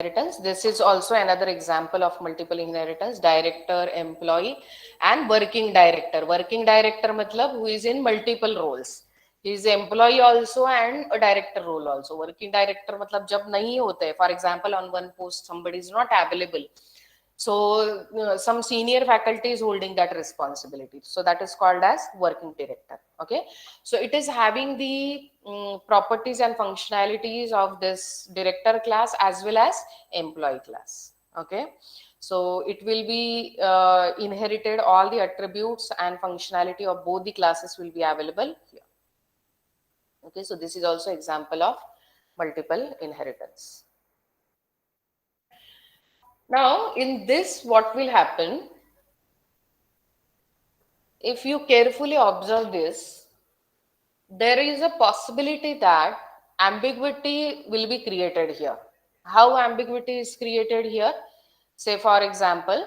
inheritance. This is also another example of multiple inheritance. Director, employee, and working director. Working director matlab who is in multiple roles. He is employee also and a director role also. Working director matlab jab nahi hote hai. For example, on one post somebody is not available. So some senior faculty is holding that responsibility. So that is called as working director. Okay. So it is having the properties and functionalities of this director class as well as employee class. Okay. So it will be inherited, all the attributes and functionality of both the classes will be available here. Okay. So this is also example of multiple inheritance. Now in this, what will happen? If you carefully observe this, there is a possibility that ambiguity will be created here. How ambiguity is created here? Say, for example,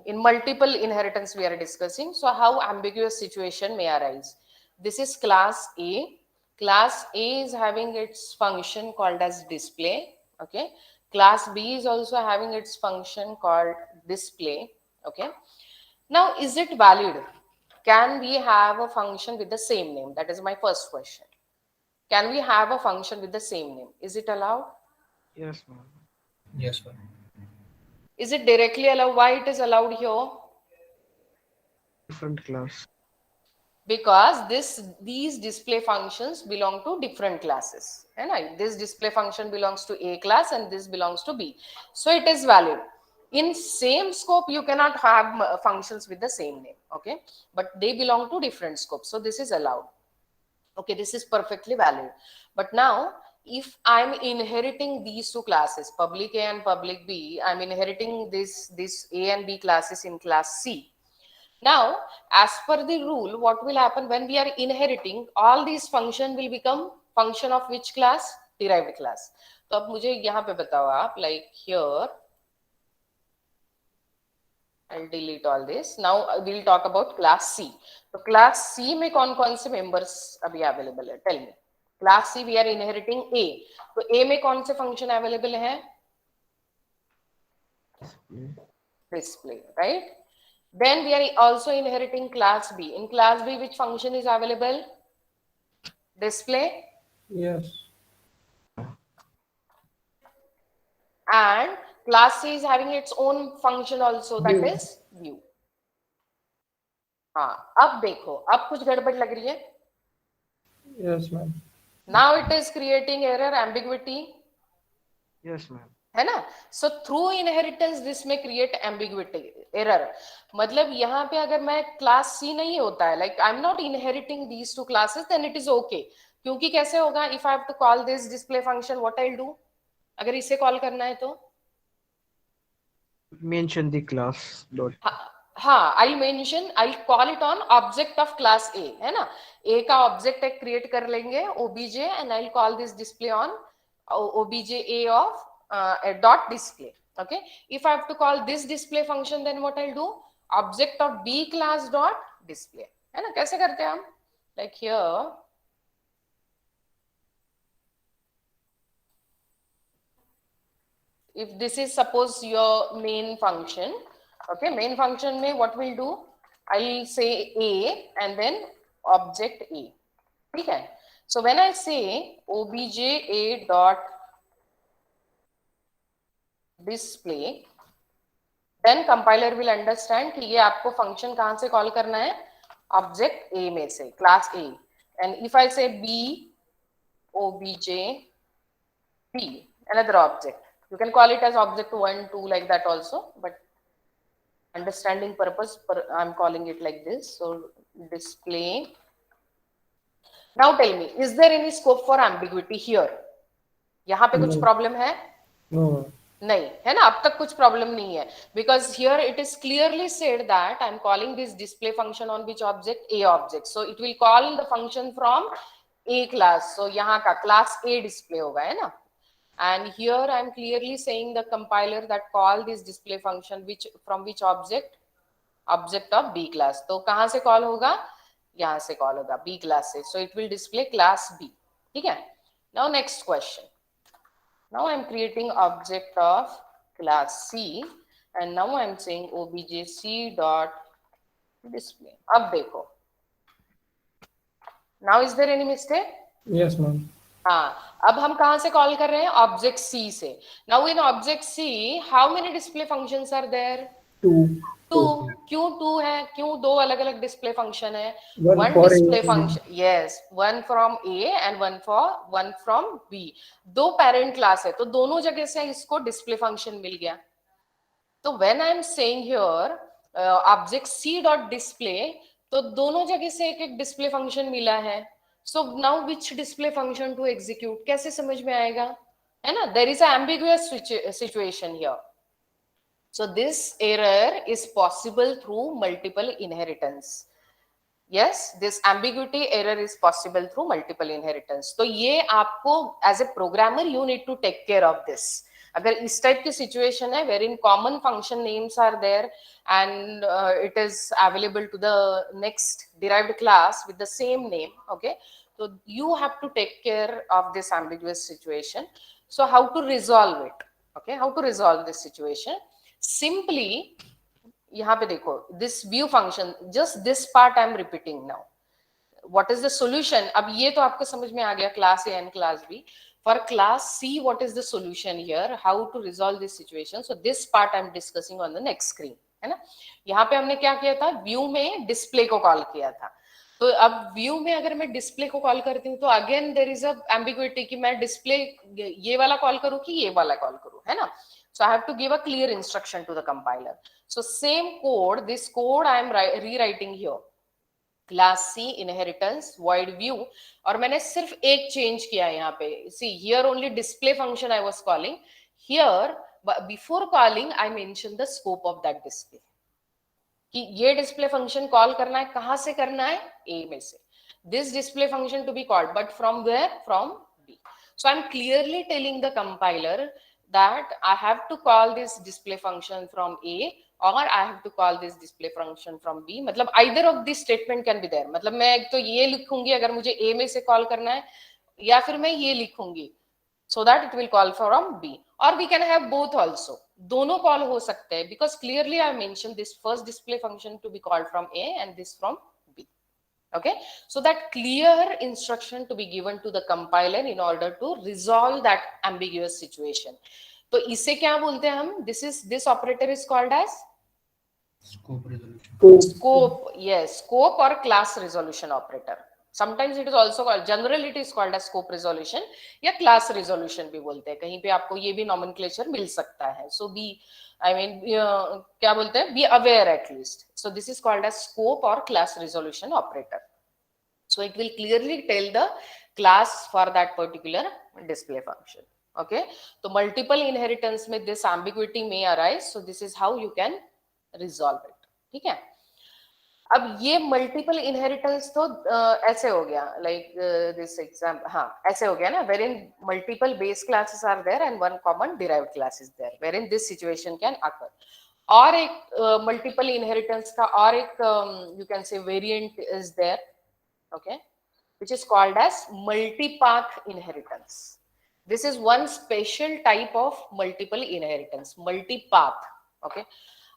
in multiple inheritance we are discussing. So, how ambiguous situation may arise? This is class A. Class A is having its function called as display. Okay. Class B is also having its function called display. Okay. Now, is it valid? Can we have a function with the same name? That is my first question. Can we have a function with the same name? Is it allowed? Yes, ma'am. Yes, sir. Is it directly allowed? Why it is allowed here? Different class. Because these display functions belong to different classes. And this display function belongs to A class and this belongs to B. So it is valid. In same scope, you cannot have functions with the same name. Okay. But they belong to different scopes. So this is allowed. Okay, this is perfectly valid. But now, if I'm inheriting these two classes, public A and public B, I'm inheriting this A and B classes in class C. Now, as per the rule, what will happen when we are inheriting, all these function will become function of which class? Derived class. तो अब मुझे यहाँ पे बताओ आप, like here, I'll delete all this. Now we'll talk about class C. तो class C में कौन कौन से members अभी available है? Tell me. Class C we are inheriting A. तो A में कौन से function available है? Display, right? Then we are also inheriting class B. In class B, which function is available? Display. Yes. And class C is having its own function also, that View. is view. हाँ, अब देखो, अब कुछ गड़बड़ लग रही है? Yes, ma'am. Now it is creating error, ambiguity. Yes, ma'am. है ना? So through inheritance this may create ambiguity, error. मतलब यहाँ पे अगर मैं class C नहीं होता है, like I'm not inheriting these two classes, then it is okay. क्योंकि कैसे होगा? If I have to call this display function, what I'll do? अगर इसे कॉल करना है तो Mention the class dot. हाँ, I'll call it on object of class A, है ना? A का object एक create कर लेंगे obj and I'll call this display on obj A of a dot display. Okay. If I have to call this display function, then what I'll do? Object of B class dot display. है ना? कैसे करते हैं हम? Like here. If this is suppose your main function, okay, main function में what we'll do? I'll say A and then object A. ठीक है? So when I say obj A dot display, then compiler will understand कि ये आपको function कहाँ से call करना है? Object A में से, class A. And if I say B obj B, another object. You can call it as object 1, 2 like that also, but understanding purpose, I'm calling it like this. So display. Now tell me, is there any scope for ambiguity here? यहाँ पे कुछ No. problem है? No. नहीं, है ना? अब तक कुछ problem नहीं है. Because here it is clearly said that I'm calling this display function on which object? A object. So it will call the function from A class. So यहाँ का class A display होगा, है ना? And here I am clearly saying the compiler that call this display function from which object? Object of B class. तो कहाँ से call होगा? यहाँ से call होगा B class से. So it will display class B. ठीक है? Now next question. Now I'm creating object of class C and now I'm saying objc dot display. अब देखो, now is there any mistake? Yes, ma'am. हाँ, अब हम कहाँ से कॉल कर रहे हैं? ऑब्जेक्ट सी से. Now in object C how many display functions are there? 2. Two. क्यों टू है? क्यों दो अलग अलग डिस्प्ले फंक्शन है? One one for A display and function, yes, one from A and one from B. दो parent class है तो दोनों जगह से इसको डिस्प्ले फंक्शन मिल गया. तो when I am saying here object C dot display, तो दोनों जगह से एक एक डिस्प्ले फंक्शन मिला है. So now which display function to execute, कैसे समझ में आएगा? है ना, there is a ambiguous situation here. So this error is possible through multiple inheritance. Yes, this ambiguity error is possible through multiple inheritance. तो ये आपको as a programmer you need to take care of this. अगर इस type की situation है wherein common function names are there and it is available to the next derived class with the same name, okay, so you have to take care of this ambiguous situation. So how to resolve it? Okay, how to resolve this situation? Simply यहाँ पे देखो, this view function, just this part I am repeating now. What is the solution? अब ये तो आपको समझ में आ गया, class A and class B. For class C, what is the solution here? How to resolve this situation? So this part I am discussing on the next screen, है ना. यहाँ पे हमने क्या किया था? View में display को कॉल किया था. तो अब व्यू में अगर मैं डिस्प्ले को कॉल करती हूँ तो again there is a ambiguity कि मैं डिस्प्ले ये वाला कॉल करूँ कि ये वाला कॉल करूँ, है ना. So I have to give a clear instruction to the compiler. So same code, this code I am rewriting here. Class C inheritance void view, और मैंने सिर्फ एक चेंज किया यहाँ पे. See here only display function I was calling. Here before calling I mentioned the scope of that display. कि ये display function call करना है, कहां से करना है? ए में से. This display function to be called, but from where? From B. So I am clearly telling the compiler that I have to call this display function from A or I have to call this display function from B. मतलब either of these statement can be there. मतलब मैं एक तो ये लिखूंगी अगर मुझे A में से कॉल करना है, या फिर मैं ये लिखूंगी so that it will call from B, or we can have both also. दोनों कॉल हो सकते हैं because clearly I mentioned this first display function to be called from A and this from B. Okay, so that clear instruction to be given to the compiler in order to resolve that ambiguous situation. तो इसे क्या बोलते हैं हम? This operator is called as Scope resolution. scope. Yes, scope or class resolution operator. Sometimes it is also called, generally it is called as scope resolution या class resolution भी बोलते हैं. कहीं पे आपको ये भी nomenclature मिल सकता है. So be, I mean, क्या बोलते हैं? Be aware at least. So this is called as scope or class resolution operator. So it will clearly tell the class for that particular display function. Okay, तो multiple inheritance में this ambiguity may arise. So this is how you can resolve it. ठीक है. अब ये multiple inheritance तो ऐसे हो गया, लाइक दिस एग्जाम्पल. हाँ, ऐसे हो गया ना, where in multiple base classes are there and one common derived class is there, where in this situation can occur. और एक मल्टीपल इनहेरिटेंस का और एक you can say variant is there, okay, which is called as multipath inheritance. This is one special type of multiple inheritance, multipath. Okay,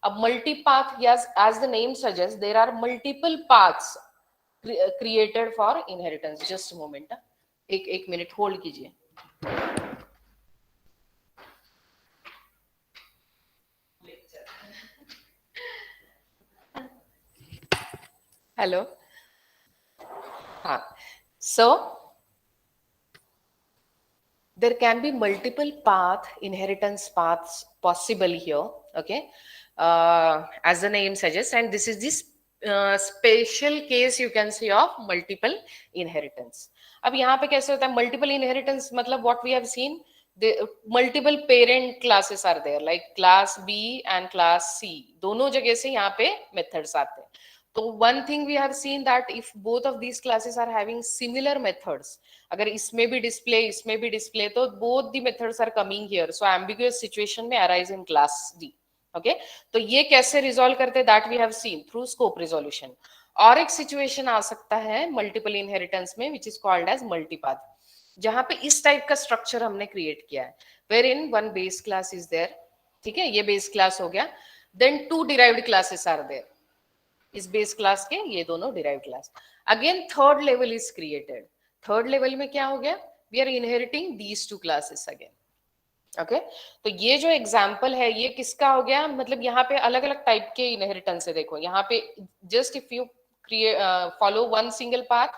a multipath, yes, as the name suggests, there are multiple paths created for inheritance. Just a moment, एक minute hold कीजिए. Hello. हाँ, so there can be multiple inheritance paths possible here. Okay, as the name suggests, and this is this special case you can see of multiple inheritance. अब यहाँ पे कैसे होता है multiple inheritance? मतलब what we have seen, the multiple parent classes are there, like class B and class C. दोनों जगह से यहाँ पे methods आते हैं. तो one thing we have seen that if both of these classes are having similar methods, अगर इसमें भी display इसमें भी display, तो both the methods are coming here, so ambiguous situation may arise in class D. Okay, तो ये कैसे resolve करते हैं? That we have seen through scope resolution. और एक situation आ सकता है multiple inheritance में which is called as multipath. जहां पे इस टाइप का स्ट्रक्चर हमने क्रिएट किया है, where in one base class is there, ठीक है, ये बेस क्लास हो गया, then 2 derived classes are there, इस बेस क्लास के ये दोनों derived class, again third level is created, third level में क्या हो गया, we are inheriting these 2 classes again, okay. तो ये जो एग्जाम्पल है ये किसका हो गया, मतलब यहाँ पे अलग अलग टाइप के इनहेरिटेंस है, देखो यहाँ पे just if you create follow one single path,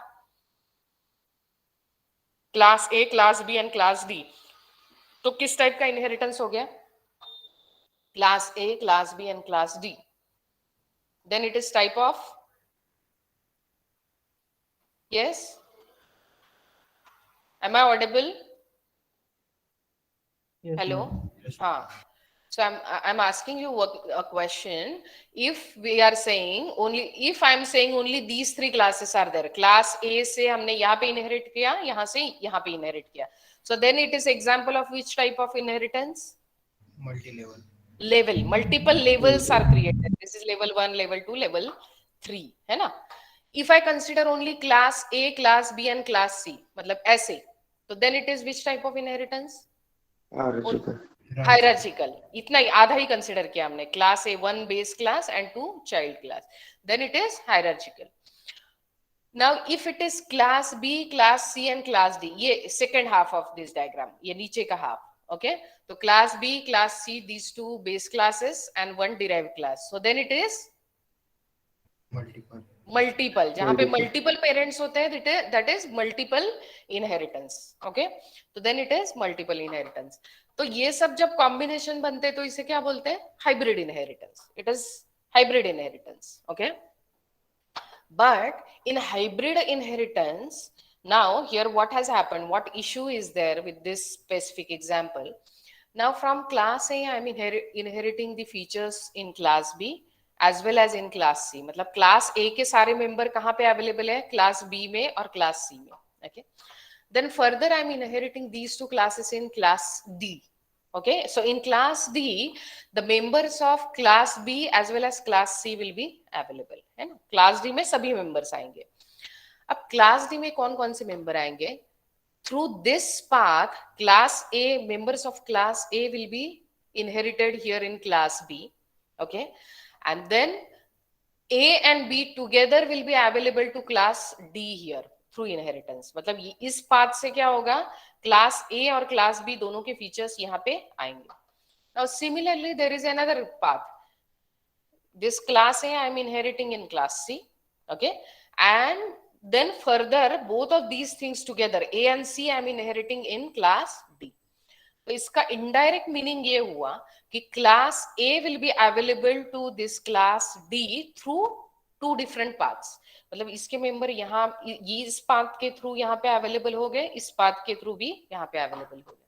class A, class B and class D, तो किस टाइप का इनहेरिटेंस हो गया, class A, class B and class D, then it is type of, yes, am I audible? Yes, Hello. ma'am. So I'm asking you a question, if we are saying only, if I'm saying only these 3 classes are there, class A से हमने यहाँ पे inherit किया, यहाँ से यहाँ पे inherit किया, so then it is example of which type of inheritance, multi-level. level, multiple levels are created, this is level 1, level 2, level 3, है ना। If I consider only class A, class B and class C, मतलब ऐसे, तो then it is which type of inheritance, हायरार्चिकल, इतना ही, आधा ही कंसिडर किया हमने, class A 1 base class and 2 child class, then it is hierarchical. Now if it is class B, class C and class D, ये second half of this diagram, ये नीचे का half, okay, तो class B, class C, these 2 base classes and 1 derived class, so then it is multiple, जहां पे multiple parents होते हैं, that is multiple inheritance, okay, तो then it is multiple inheritance. तो ये सब जब कॉम्बिनेशन बनते हैं तो इसे क्या बोलते हैं, hybrid inheritance, it is hybrid inheritance, okay. But in hybrid inheritance, now here what has happened, what issue is there with this specific example, now from class A I am inheriting the features in class B as well as in class C, मतलब class A के सारे member कहाँ पे available है, class B में और class C में, okay, then further I am inheriting these 2 classes in class D, okay, so in class D the members of class B as well as class C will be available, है ना, class D में सभी members आएंगे। अब class D में कौन कौन से मेंबर आएंगे, through this path class A, members of class A will be inherited here in class B, okay, and then A and B together will be available to class D here through inheritance, मतलब इस path से क्या होगा, class ए और class B दोनों के features यहाँ पे आएंगे। Now similarly there is another path, this class A I am inheriting in class C, okay, and then further both of these things together A and C I am inheriting in class D. तो इसका indirect meaning ये हुआ कि class A will be available to this class D through 2 different paths, मतलब इसके member यहाँ इस path के थ्रू यहाँ पे अवेलेबल हो गए, इस पाथ के थ्रू भी यहाँ पे अवेलेबल हो गए।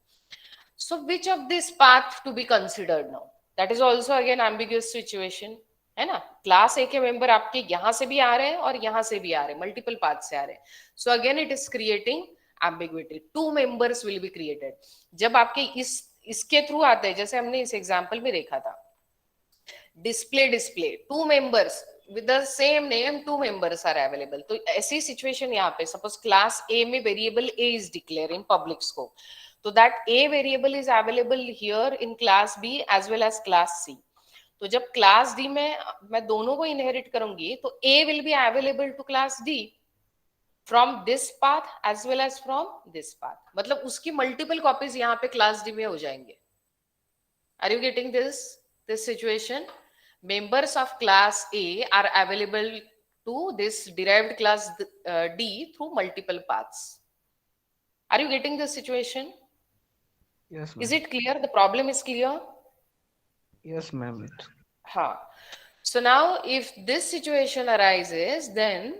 So which of this path to be considered now, that is also again ambiguous situation, है ना, क्लास ए के मेंबर आपके यहां से भी आ रहे हैं और यहां से भी आ रहे हैं, मल्टीपल पाथ से आ रहे हैं, so again it is creating ambiguity, 2 members will be created. जब आपके इसके थ्रू आते हैं, जैसे हमने इस एग्जांपल में देखा था, display 2 members with the same name, 2 members are available, तो ऐसी सिचुएशन यहाँ पे सपोज क्लास ए में variable A is declared in public scope, तो that A variable is available here in class B as well as class C. तो जब class D में मैं दोनों को इनहेरिट करूंगी तो A will be available to class D from this path as well as from this path, मतलब उसकी मल्टीपल कॉपीज यहाँ पे क्लास डी में हो जाएंगे। Are you getting this situation? Members of class A are available to this derived class D through multiple paths. Are you getting the situation? Yes, ma'am. Is it clear? The problem is clear? Yes, ma'am. Huh. So now if this situation arises, then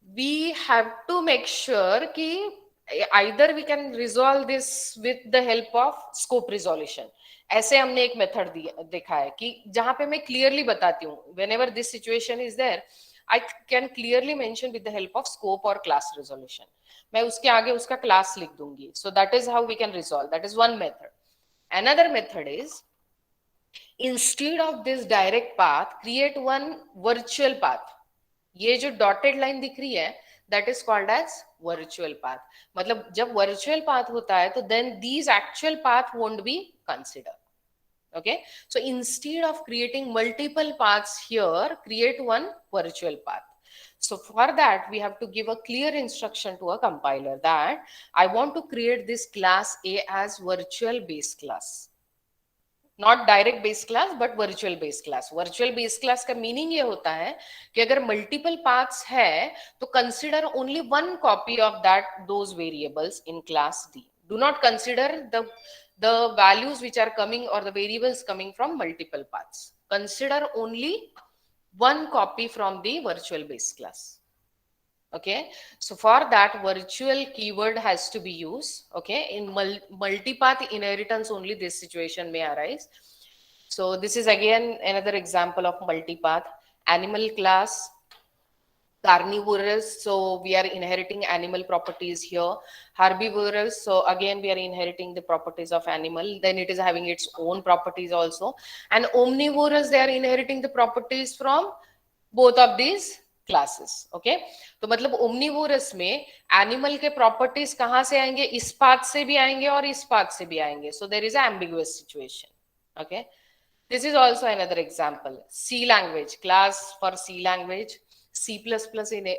we have to make sure कि either we can resolve this with the help of scope resolution. ऐसे हमने एक method देखा है कि जहां पे मैं क्लियरली बताती हूँ, whenever this situation is there, I can clearly mention with the help of scope or class resolution. मैं उसके आगे उसका क्लास लिख दूंगी. So that is how we can resolve. That is one method. Another method is, instead of this direct path, create one virtual path. ये जो dotted line दिख रही है, that is called as virtual path. मतलब जब virtual path होता है तो then these actual path won't be considered. Okay, so instead of creating multiple paths here, create one virtual path. So for that, we have to give a clear instruction to a compiler that I want to create this class A as virtual base class. Not direct base class but virtual base class. Virtual base class का meaning ये होता है कि अगर multiple paths है तो consider only one copy of that those variables in class D. Do not consider the values which are coming or the variables coming from multiple paths. Consider only one copy from the virtual base class. Okay, so for that virtual keyword has to be used. Okay, in multipath inheritance only this situation may arise. So this is again another example of multipath. Animal class, carnivorous, so we are inheriting animal properties here. Herbivorous, so again we are inheriting the properties of animal, then it is having its own properties also. And omnivorous, they are inheriting the properties from both of these classes. Okay, तो मतलब omnivorous में animal के properties कहां से आएंगे? इस path से भी आएंगे और इस पाथ से भी आएंगे. So there is a ambiguous situation. Okay, this is also another example. C language, class for C language. C++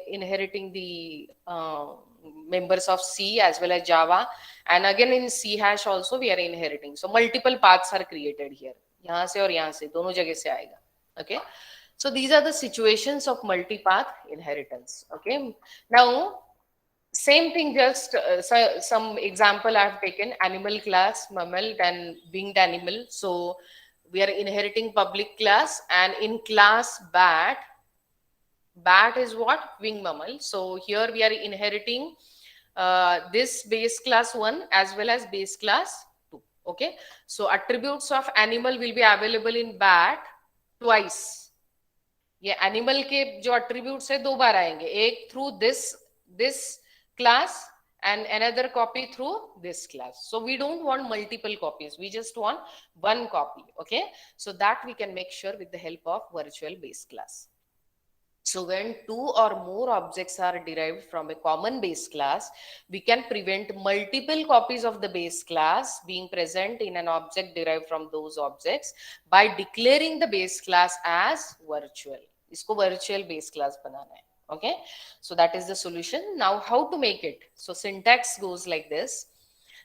inheriting the members of C as well as Java, and again in C hash also we are inheriting. So multiple paths are created here. यहाँ से और यहाँ से दोनों जगह से आएगा. Okay. So these are the situations of multipath inheritance. Okay. Now, same thing, just some example I have taken. Animal class, mammal, then winged animal. So we are inheriting public class, and in class bat, bat is what? Wing mammal. So here we are inheriting this base class 1 as well as base class 2. Okay. So attributes of animal will be available in bat twice. ये animal के जो attributes है दो बार आएंगे, एक through this class and another copy through this class. So we don't want multiple copies, we just want one copy. Okay, so that we can make sure with the help of virtual base class. So when two or more objects are derived from a common base class, we can prevent multiple copies of the base class being present in an object derived from those objects by declaring the base class as virtual. इसको virtual base class बनाना है. Okay, so that is the solution. Now how to make it? So syntax goes like this.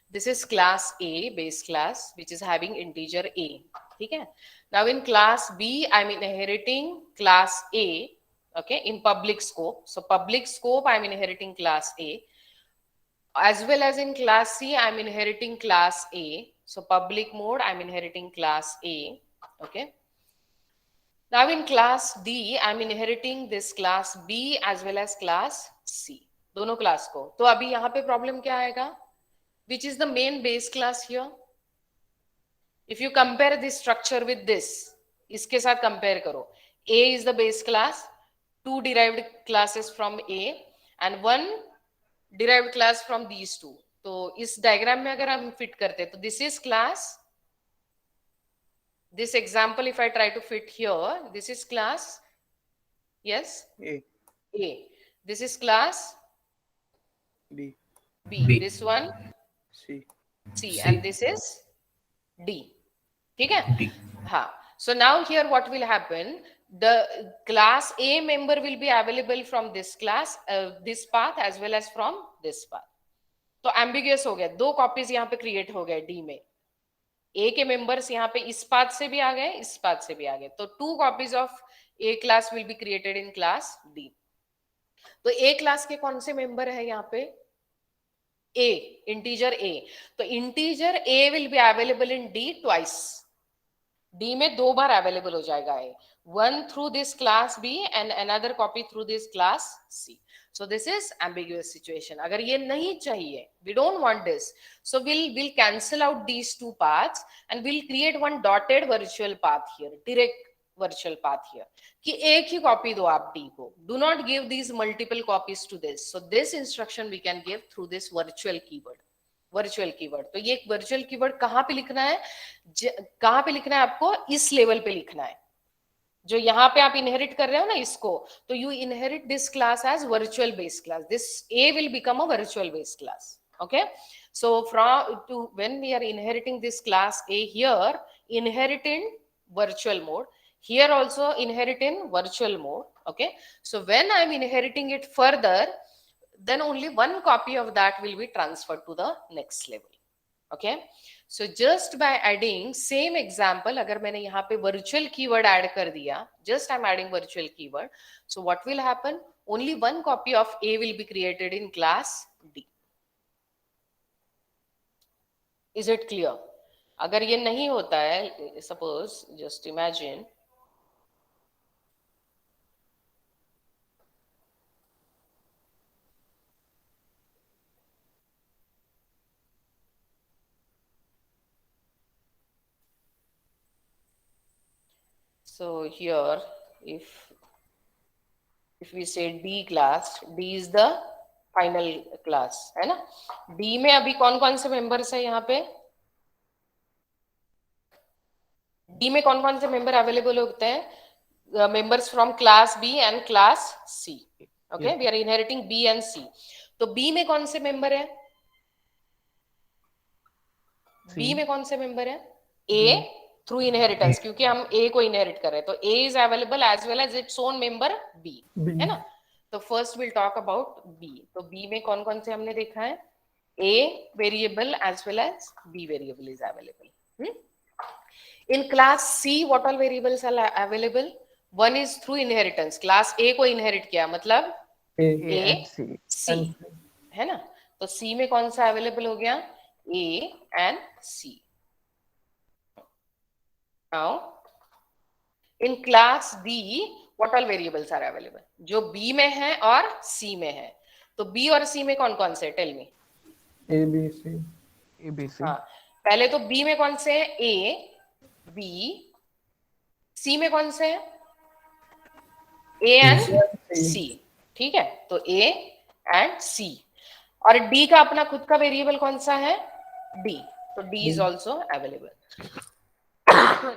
This is class A, base class, which is having integer A. ठीक है? Now in class B, I'm inheriting class A. Okay, in public scope. So public scope, I'm inheriting class A. As well as in class C, I'm inheriting class A. So public mode, I'm inheriting class A. Okay. Now in class D, I'm inheriting this class B as well as class C. दोनों class को. तो अभी यहाँ पे problem क्या आएगा? Which is the main base class here? If you compare this structure with this, इसके साथ compare करो. A is the base class, two derived classes from A and one derived class from these two. तो इस diagram में अगर हम fit करते तो this is class. This example, if I try to fit here, this is class. Yes. A. A. This is class B. B. B. This one C. C, C. and this is D. ठीक है? D. हाँ. So now here what will happen? The class A member will be available from this class, this path as well as from this path. तो ambiguous हो गया. दो copies यहाँ पे create हो गए D में. A के members यहाँ पे इस path से भी आ गए, इस path से भी आ गए. तो two copies of A class will be created in class D. तो A class के कौन से member है यहाँ पे? A, integer A. तो integer A will be available in D twice. D में दो बार available हो जाएगा A. One through this class B and another copy through this class C. So this is ambiguous situation. अगर ये नहीं चाहिए, we don't want this. So we'll cancel out these two paths and we'll create one dotted virtual path here, direct virtual path here. कि एक ही copy दो आप D को. Do not give these multiple copies to this. So this instruction we can give through this virtual keyword. Virtual keyword. तो ये virtual keyword कहाँ पे लिखना है? कहाँ पे लिखना है आपको? इस लेवल पे लिखना है. जो यहाँ पे आप इनहेरिट कर रहे हो ना इसको, तो you inherit this class as virtual base class. This A will become a virtual base class. Okay, so from to when we are inheriting this class A here, inherit in virtual mode. Here also inherit in virtual mode. Okay, so when I'm inheriting it further, then only one copy of that will be transferred to the next level. Okay, so just by adding same example, अगर मैंने यहाँ पे virtual keyword add कर दिया, just I'm adding virtual keyword, so what will happen? Only one copy of A will be created in class D. Is it clear? अगर ये नहीं होता है, suppose just imagine so here if we say D class, D is the final class है ना. D में अभी कौन कौन से मेंबर्स है यहाँ पे? डी में कौन कौन से मेंबर अवेलेबल होते हैं? Members from class B and class C. Okay, we are inheriting B and C. तो बी में कौन से मेंबर है? बी में कौन से मेंबर है? ए थ्रू इनहेरिटेंस, क्योंकि हम ए को इनहेरिट कर रहे हैं, तो A is available as well as its own member B, है ना. तो first will talk about B. तो बी में कौन कौन से हमने देखा है? A variable as well as B variable is available. In class C what all variables are available? One is through inheritance, class A को इनहेरिट किया मतलब ए सी, है ना. तो सी में कौन सा अवेलेबल हो गया? A and C. Now in class D what all variables are available? जो B में है और C में है. तो B और C में कौन कौन से? Tell me. A B C. हाँ, पहले तो B में कौन से है? A, B. C में कौन से है? A and C. ठीक है, तो A and C. और D का अपना खुद का वेरिएबल कौन सा है? D. तो D is also available.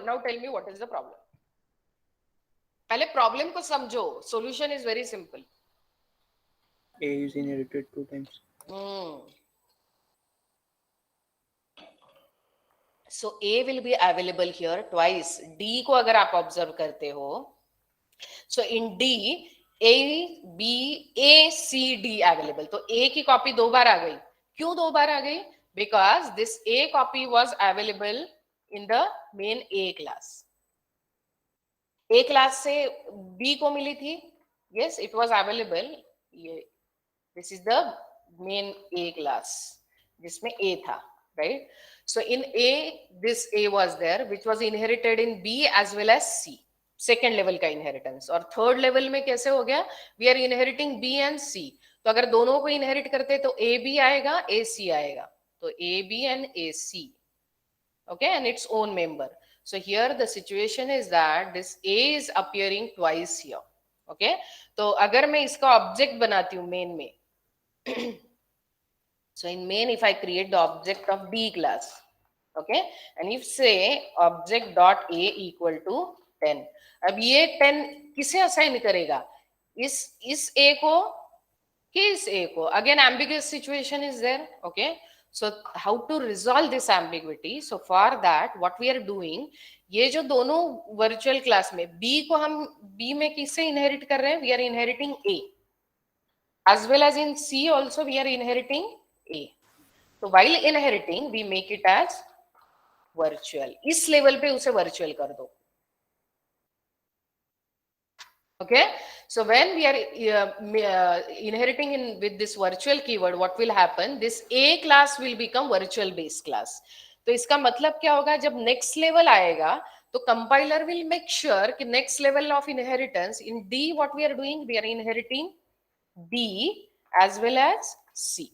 Now tell me what is the problem? पहले प्रॉब्लम को समझो. Solution is very simple. A is inherited 2 times. So A will be available here twice. D को अगर आप ऑब्जर्व करते हो, so in D A B A C D available. तो A की कॉपी 2 बार आ गई. क्यों 2 बार आ गई? Because this A copy was available in the main A class. A class से बी को मिली थी. Yes, it was available. ये this is the main A class जिसमें ए था, right. So in A this A was there which was inherited in B as well as C. Second level का inheritance. और third level में कैसे हो गया? We are inheriting B and C. तो अगर दोनों को इनहेरिट करते तो ए बी आएगा, ए सी आएगा. तो A B and A C. Okay, and its own member. So here the situation is that this A is appearing twice here. Okay, तो अगर मैं इसका ऑब्जेक्ट बनाती हूँ मेन में, so in main if I create the object of B class, okay, and if say object dot A equal to 10. अब ये 10 किसे असाइन करेगा? इस A को कि इस A को? Again ambiguous situation is there. Okay, so how to resolve this ambiguity? So for that what we are doing, ये जो दोनों वर्चुअल क्लास में B को हम B में किससे इनहेरिट कर रहे हैं? We are inheriting A. As well as in C also we are inheriting A. So while inheriting we make it as virtual. इस लेवल पे उसे virtual कर दो. Okay, so when we are inheriting in with this virtual keyword, what will happen? This A class will become virtual base class. तो इसका मतलब क्या होगा? जब next level आएगा तो compiler will make sure कि next level of inheritance in D what we are doing? We are inheriting B as well as C.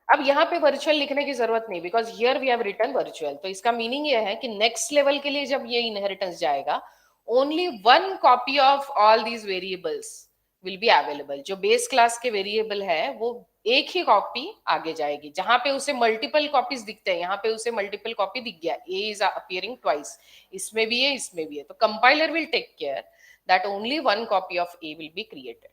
अब यहाँ पे virtual लिखने की जरूरत नहीं, because here we have written virtual. तो इसका meaning ये है कि next level के लिए जब ये inheritance जाएगा, only one copy of all these variables will be available. जो base class के variable है वो एक ही कॉपी आगे जाएगी. जहां पे उसे मल्टीपल कॉपीज दिखते हैं, यहाँ पे उसे मल्टीपल कॉपी दिख गया. A is appearing twice. इसमें भी है, इसमें भी है. तो compiler will take care that only one copy of A will be created.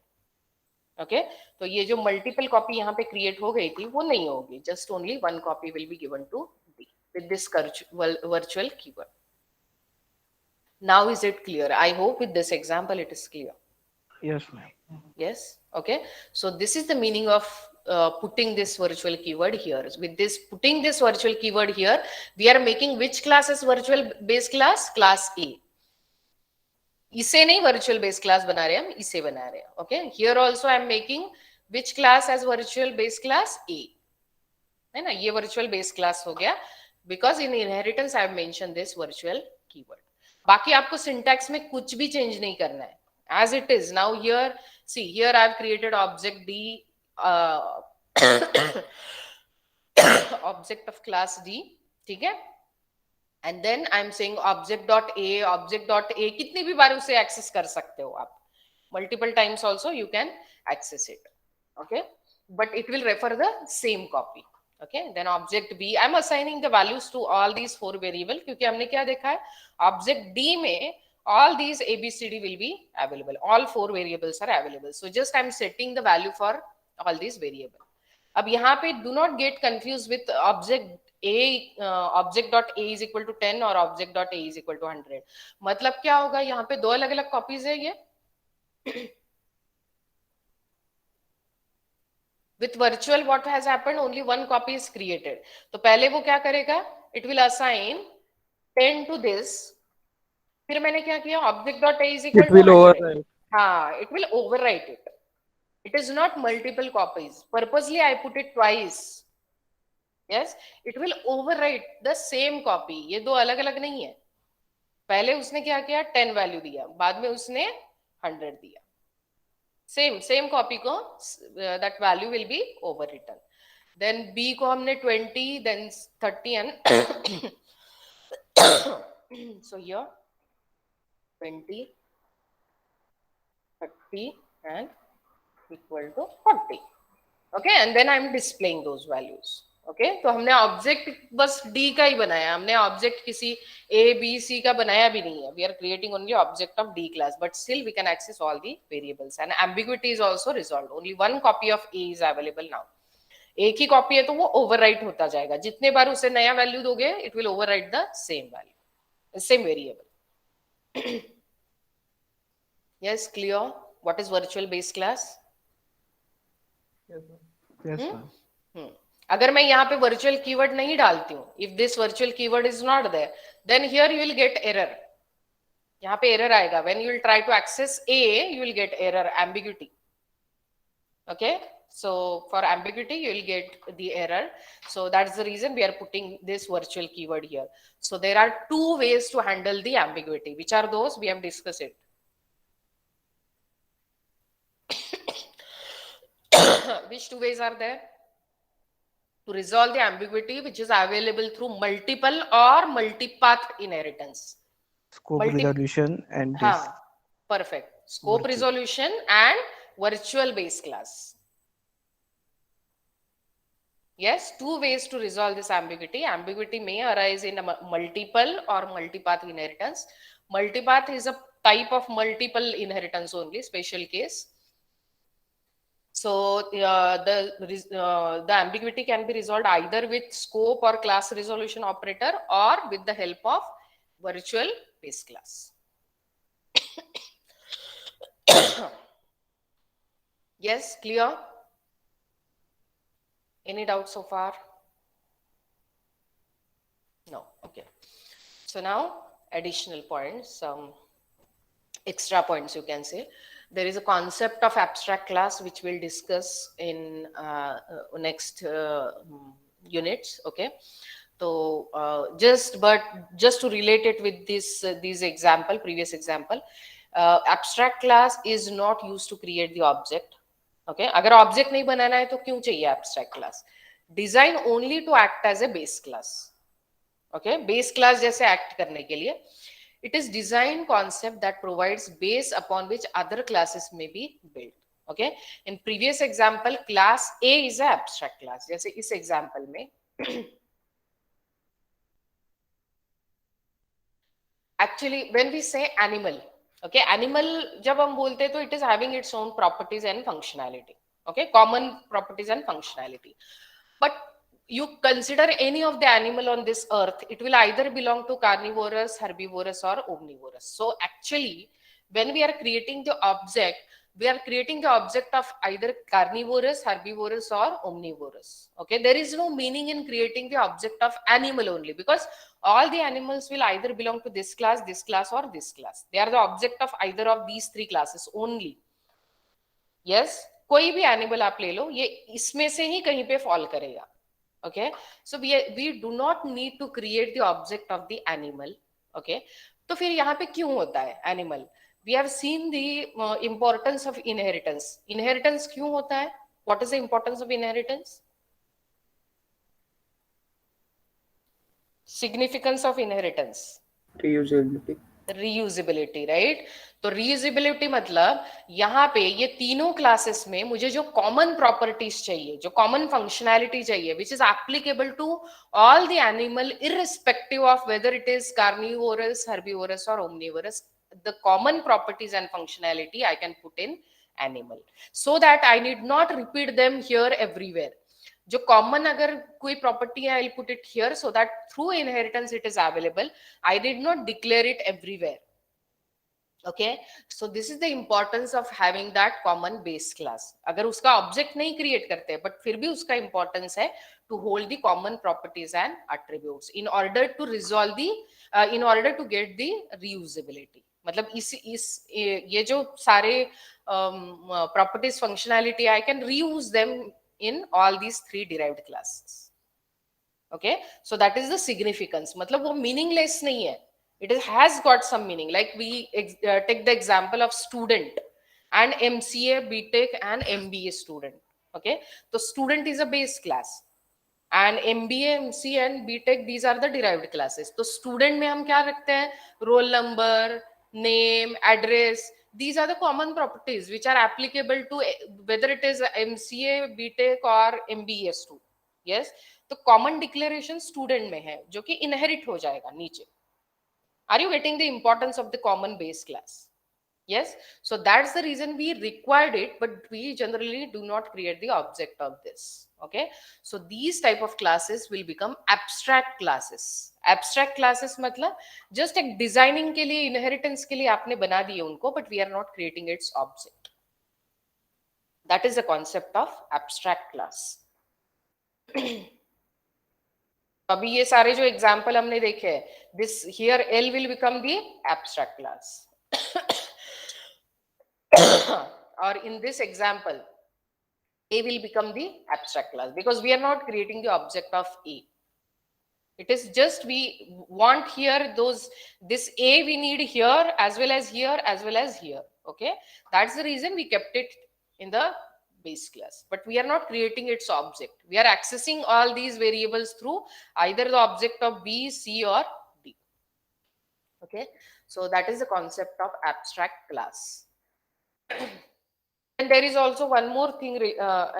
Okay, तो ये जो multiple copy यहाँ पे create हो गई थी वो नहीं होगी, just only one copy will be given to B with this virtual keyword. Now is it clear? I hope with this example it is clear. Yes, ma'am. Yes. Okay. So this is the meaning of putting this virtual keyword here. With this putting this virtual keyword here, we are making which class as virtual base class? Class A. इसे नहीं virtual base class बना रहे हम, इसे बना रहे हैं. Okay. Here also I am making which class as virtual base class? A. है ना? ये virtual base class हो गया. Because in inheritance I have mentioned this virtual keyword. बाकी आपको syntax में कुछ भी change नहीं करना है. As it is now here, see here I have created object D, object of class D, ठीक है? And then I am saying object dot A कितनी भी बार उसे access कर सकते हो आप. Multiple times also you can access it. Okay, but it will refer the same copy. Okay, then object B, I am assigning the values to all these 4 variable क्योंकि हमने क्या देखा है? Object D में all these ABCD will be available. All 4 variables are available. So just I am setting the value for all these variable. अब यहाँ पे do not get confused with object A, object dot A is equal to 10 और object dot A is equal to 100. मतलब क्या होगा? यहाँ पे 2 अलग-अलग copies है ये. With virtual what has happened? Only one copy is created. तो पहले वो क्या करेगा? It will assign 10 to this. फिर मैंने क्या किया? Object dot A is equal It will to 100. overwrite. हाँ, it will overwrite it. It is not multiple copies. Purposely I put it twice. Yes, it will overwrite the same copy. ये दो अलग अलग नहीं है. पहले उसने क्या किया? 10 वैल्यू दिया, बाद में उसने 100 दिया. Same copy को that value will be overwritten. Then B को हमने 20, then 30 and so here 20, 30 and equal to 40. Okay, and then I am displaying those values. Okay, तो हमने ऑब्जेक्ट बस D का ही बनाया, हमने ऑब्जेक्ट किसी A, B, C का बनाया भी नहीं है. We are creating only object of D class, but still we can access all the variables and ambiguity is also resolved. Only one copy of A is available now. एक ही copy है तो वो overwrite होता जाएगा. जितने बार उसे नया value दोगे, it will overwrite the same value, same variable. Yes, clear? What is virtual base class? Yes, ma'am. अगर मैं यहाँ पे virtual keyword नहीं डालती हूँ, if this virtual keyword is not there, then here you will get error. यहाँ पे error आएगा. When you will try to access A, you will get error, ambiguity. Okay, so for ambiguity you will get the error. So that's the reason we are putting this virtual keyword here. So there are 2 ways to handle the ambiguity. Which are those? We have discussed it. Which 2 ways are there? To resolve the ambiguity which is available through multiple or multipath inheritance. Scope resolution and this. हाँ, perfect. Scope Virtual. resolution and virtual base class. Yes, 2 ways to resolve this ambiguity. Ambiguity may arise in a multiple or multipath inheritance. Multipath is a type of multiple inheritance only, special case. So the ambiguity can be resolved either with scope or class resolution operator or with the help of virtual base class. Yes, clear? Any doubt so far? No. Okay. So now additional points, some extra points you can say. There is a concept of abstract class which we'll discuss in next units. Okay, so just to relate it with this previous example, abstract class is not used to create the object. Okay, अगर object नहीं बनाना है तो क्यों चाहिए abstract class? Design only to act as a base class. Okay, base class जैसे act करने के लिए. It is design concept that provides base upon which other classes may be built. Okay, in previous example class A is an abstract class. जैसे इस example में actually when we say animal, Okay, animal जब हम बोलते हैं तो it is having its own properties and functionality. Okay, common properties and functionality. But you consider any of the animal on this earth, it will either belong to carnivorous, herbivorous, or omnivorous. So actually, when we are creating the object, we are creating the object of either carnivorous, herbivorous, or omnivorous. Okay, there is no meaning in creating the object of animal only, because all the animals will either belong to this class, or this class. They are the object of either of these three classes only. Yes, कोई भी animal आप ले लो, ये इसमें से ही कहीं पे fall करेगा. Okay, so we do not need to create the object of the animal. Okay, तो फिर यहाँ पे क्यों होता है animal? We have seen the importance of inheritance. Inheritance क्यों होता है? What is the importance of inheritance? Significance of inheritance. Reusability. Reusability, right. तो रीयूजेबिलिटी मतलब यहाँ पे ये तीनों क्लासेस में मुझे जो कॉमन प्रॉपर्टीज चाहिए, जो कॉमन फंक्शनैलिटी चाहिए, which is applicable to all the animal irrespective of whether it is carnivorous, herbivorous और omnivorous, the common properties and functionality I can put in animal, so that I need not repeat them here everywhere. जो common अगर कोई property है, I'll put it here so that through inheritance it is available. I did not declare it everywhere. Okay, so this is the importance of having that common base class. अगर उसका object नहीं create करते but फिर भी उसका importance है to hold the common properties and attributes in order to resolve the in order to get the reusability. मतलब इस ये जो सारे properties, functionality, I can reuse them in all these three derived classes. Okay, so that is the significance. मतलब वो meaningless नहीं है, it has got some meaning. Like we take the example of student and MCA, BTech and MBA student. Okay, so student is a base class and MBA, MCA and BTech, these are the derived classes. तो student में हम क्या रखते हैं? Roll number, name, address. These are the common properties which are applicable to whether it is MCA, BTech or MBA student. Yes, तो common declaration student में है जो कि inherit हो जाएगा नीचे. Are you getting the importance of the common base class? Yes, so that's the reason we required it, but we generally do not create the object of this. Okay, so these type of classes will become abstract classes. Abstract classes मतलब just एक designing के लिए, inheritance के लिए आपने बना दिए उनको, but we are not creating its object. That is the concept of abstract class. अभी ये सारे जो एग्जाम्पल हमने देखे हैं, this here L will become the abstract class. Or in this example, A will become the abstract class because we are not creating the object of A. It is just we want here this A we need here as well as here as well as here. Okay, that's the reason we kept it in the base class, but we are not creating its object. We are accessing all these variables through either the object of B, C or D. Okay, so that is the concept of abstract class. And there is also one more thing,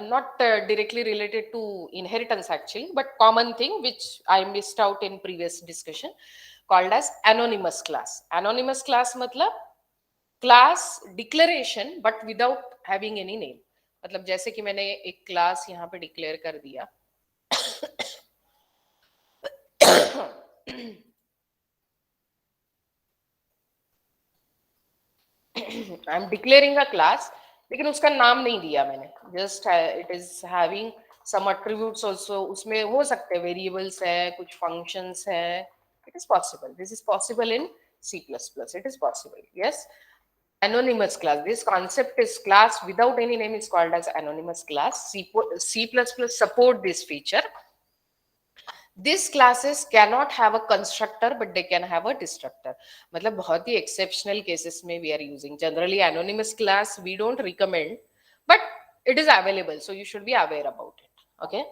not directly related to inheritance actually, but common thing which I missed out in previous discussion, called as anonymous class. Anonymous class मतलब class declaration but without having any name. मतलब जैसे कि मैंने एक class यहाँ पे declare कर दिया. I am declaring a class, लेकिन उसका नाम नहीं दिया मैंने. Just it is having some attributes also. उसमें हो सकते हैं वेरिएबल्स है, कुछ फंक्शंस है. It is possible. This is possible in C++. It is possible. Yes. Anonymous class. This concept is class without any name is called as anonymous class. C++ support this feature. These classes cannot have a constructor, but they can have a destructor. मतलब बहुत ही exceptional cases में we are using. Generally, anonymous class we don't recommend, but it is available, so you should be aware about it. Okay.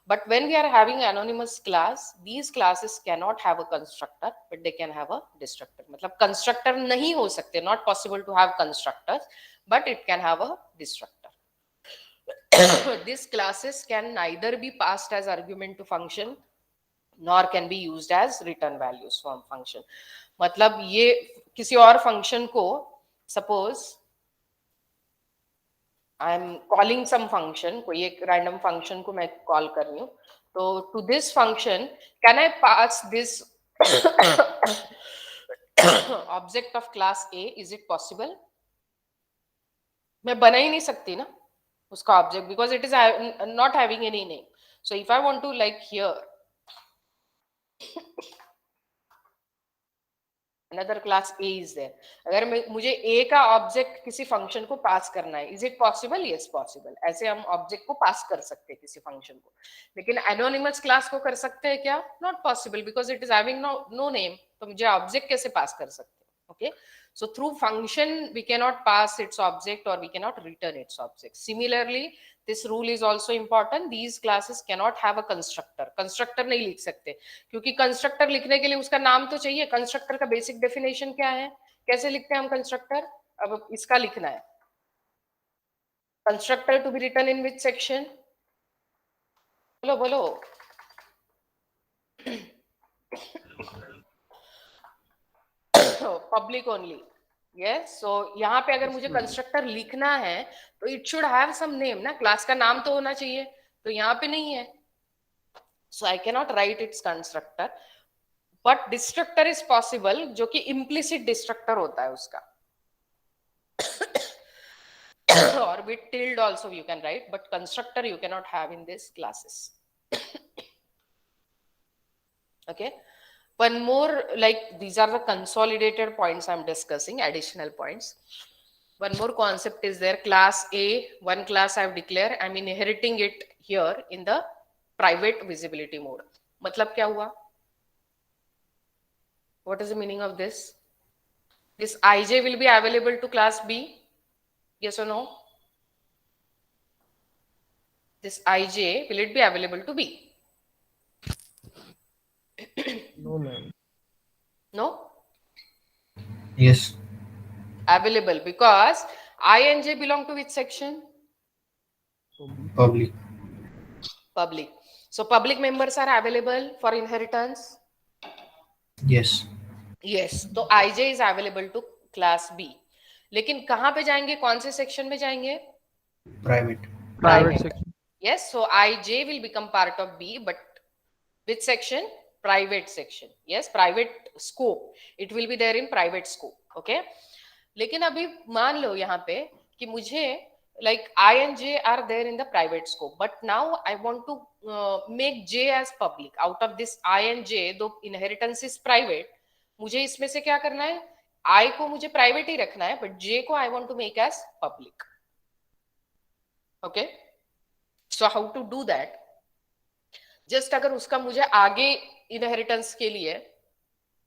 But when we are having anonymous class, these classes cannot have a constructor, but they can have a destructor. मतलब constructor नहीं हो सकते, not possible to have constructors, but it can have a destructor. These classes can neither be passed as argument to function, nor can be used as return values from function. मतलब ये किसी और function को suppose I am calling some function, कोई एक random function को मैं call कर रही हूँ, तो to this function can I pass this object of class A, is it possible? मैं बना ही नहीं सकती ना उसका object, because it is not having any name. So if I want to like here another class A is there, अगर मुझे A का ऑब्जेक्ट किसी फंक्शन को पास करना है, is it possible? Yes possible. ऐसे हम ऑब्जेक्ट को पास कर सकते हैं किसी फंक्शन को. लेकिन एनोनिमस क्लास को कर सकते हैं क्या? Not possible, because it is having no name. तो मुझे ऑब्जेक्ट कैसे पास कर सकते हैं? Okay, so through function we cannot pass its object or we cannot return its object. Similarly, this rule is also important. These classes cannot have a constructor. constructor नहीं लिख सकते, क्योंकि constructor लिखने के लिए उसका नाम तो चाहिए. constructor का basic definition क्या है? कैसे लिखते हैं हम constructor? अब इसका लिखना है. constructor to be written in which section? बोलो बोलो. Public only. यस, सो यहाँ पे अगर मुझे कंस्ट्रक्टर लिखना है तो it should have some name ना, क्लास का नाम तो होना चाहिए. तो यहाँ पे नहीं है, so I can not write its constructor. But destructor is possible, जो कि इम्प्लिसिट डिस्ट्रक्टर होता है उसका. और with tilde also you can write, but constructor you can not have in this classes. Okay, one more, like these are the consolidated points I'm discussing, additional points. One more concept is there, class A, one class I've declared, I'm inheriting it here in the private visibility mode. मतलब क्या हुआ? What is the meaning of this? This IJ will be available to class B, yes or no? This IJ, will it be available to B? No, ma'am. No? Yes. Available, because I and J belong to which section? Public. Public. So public members are available for inheritance? Yes. Yes. तो IJ is available to class B. लेकिन कहाँ पे जाएंगे, कौन से section में जाएंगे? Private. Private section. Yes, so IJ will become part of B, but which section? Private section. Yes, private scope. It will be there in private scope. Okay. लेकिन अभी मान लो यहाँ पे कि मुझे like I and J are there in the private scope, but now I want to make J as public. Out of this I and J, though inheritance is private, मुझे इसमें से क्या करना है? I को मुझे private ही रखना है, but J को I want to make as public. Okay, so how to do that? Just अगर उसका मुझे आगे inheritance के लिए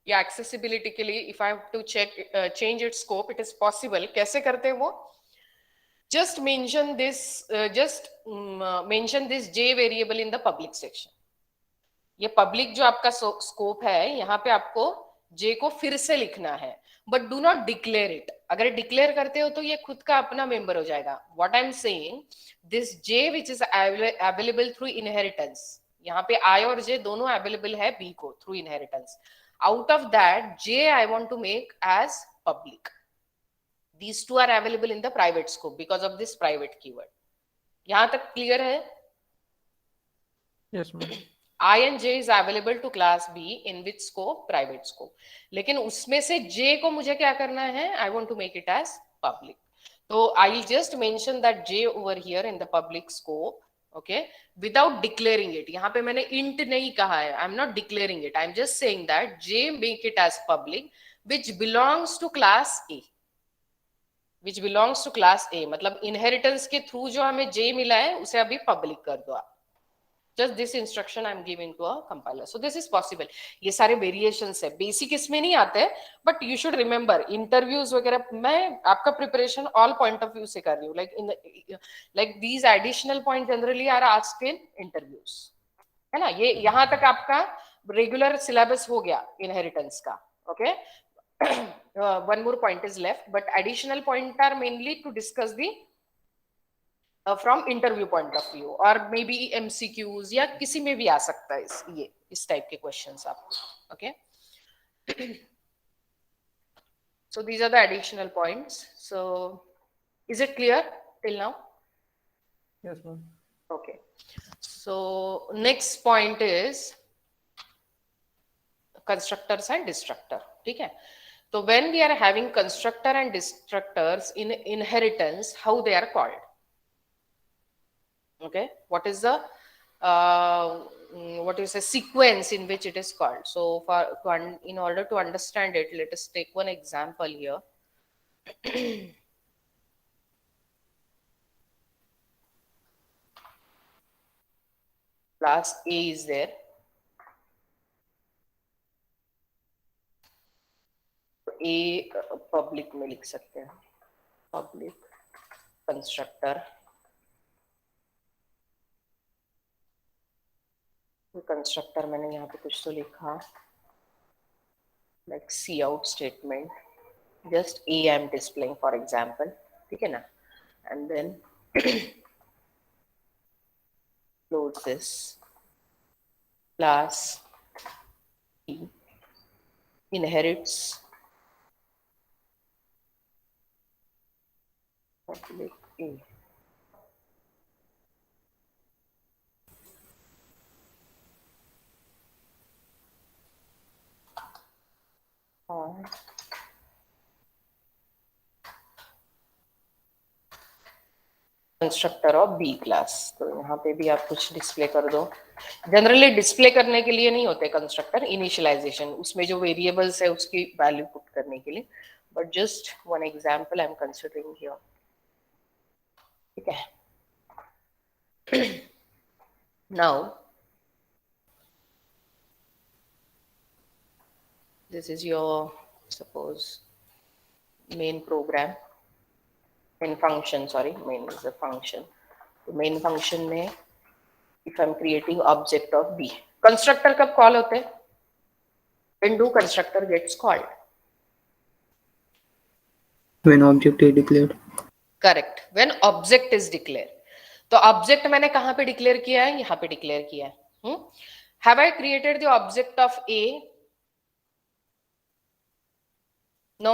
या accessibility के लिए, if I have to change its scope, it is possible. कैसे करते हैं वो? Just mention this J variable in the public section. ये public जो आपका scope है, यहाँ पे आपको J को फिर से लिखना है, but do not declare it. अगर declare करते हो तो ये खुद का अपना member हो जाएगा. What I'm saying, this J which is available through inheritance, यहाँ पे I और J दोनों available है B को through inheritance. Out of that, J I want to make as public. These two are available in the private scope because of this private keyword. यहाँ तक clear है? Yes, ma'am. I and J is available to class B in which scope? Private scope. लेकिन उसमें से J को मुझे क्या करना है? I want to make it as public. So I'll just mention that J over here in the public scope. Okay, without declaring it. यहाँ पे मैंने int नहीं कहा है. I'm not declaring it. I'm just saying that J make it as public, which belongs to class A. Which belongs to class A. मतलब inheritance के through जो हमें J मिला है, उसे अभी public कर दो आप. Just this instruction I'm giving to a compiler. So this is possible. ये सारे variations है. Basic इसमें नहीं आते हैं, but you should remember interviews वगैरह मैं आपका preparation all point of view से कर रही हूँ. Like these additional points generally are asked in interviews. है ना? ये यहाँ तक आपका regular syllabus हो गया inheritance का. Okay. One more point is left, but additional point are mainly to discuss the from interview point of view or maybe MCQs या किसी में भी आ सकता है इस type के questions आपको. Okay. So these are the additional points. So is it clear till now? Yes, ma'am. Okay. So next point is constructors and destructor. ठीक है? So when we are having constructor and destructors in inheritance, how they are called? Okay, what is the what is a sequence in which it is called? So in order to understand it, let us take one example here. Class A is there. A public में लिख सकते हैं, public constructor, constructor मैंने यहाँ पे कुछ तो लिखा like C out statement, just A I am displaying for example, ठीक है ना, and then load this class E inherits public A. और कंस्ट्रक्टर ऑफ बी क्लास, तो यहाँ पे भी आप कुछ डिस्प्ले कर दो. जनरली डिस्प्ले करने के लिए नहीं होते कंस्ट्रक्टर, इनिशियलाइजेशन, उसमें जो वेरिएबल्स है उसकी वैल्यू पुट करने के लिए, but just one example I am considering here. ठीक है. Now this is your suppose main program, main function, sorry, main is a function. तो main function में if I'm creating object of B, constructor कब call होते हैं? When do constructor gets called? When object is declared. Correct. When object is declared. तो object मैंने कहाँ पे declare किया है? यहाँ पे declare किया है. Have I created the object of A? No.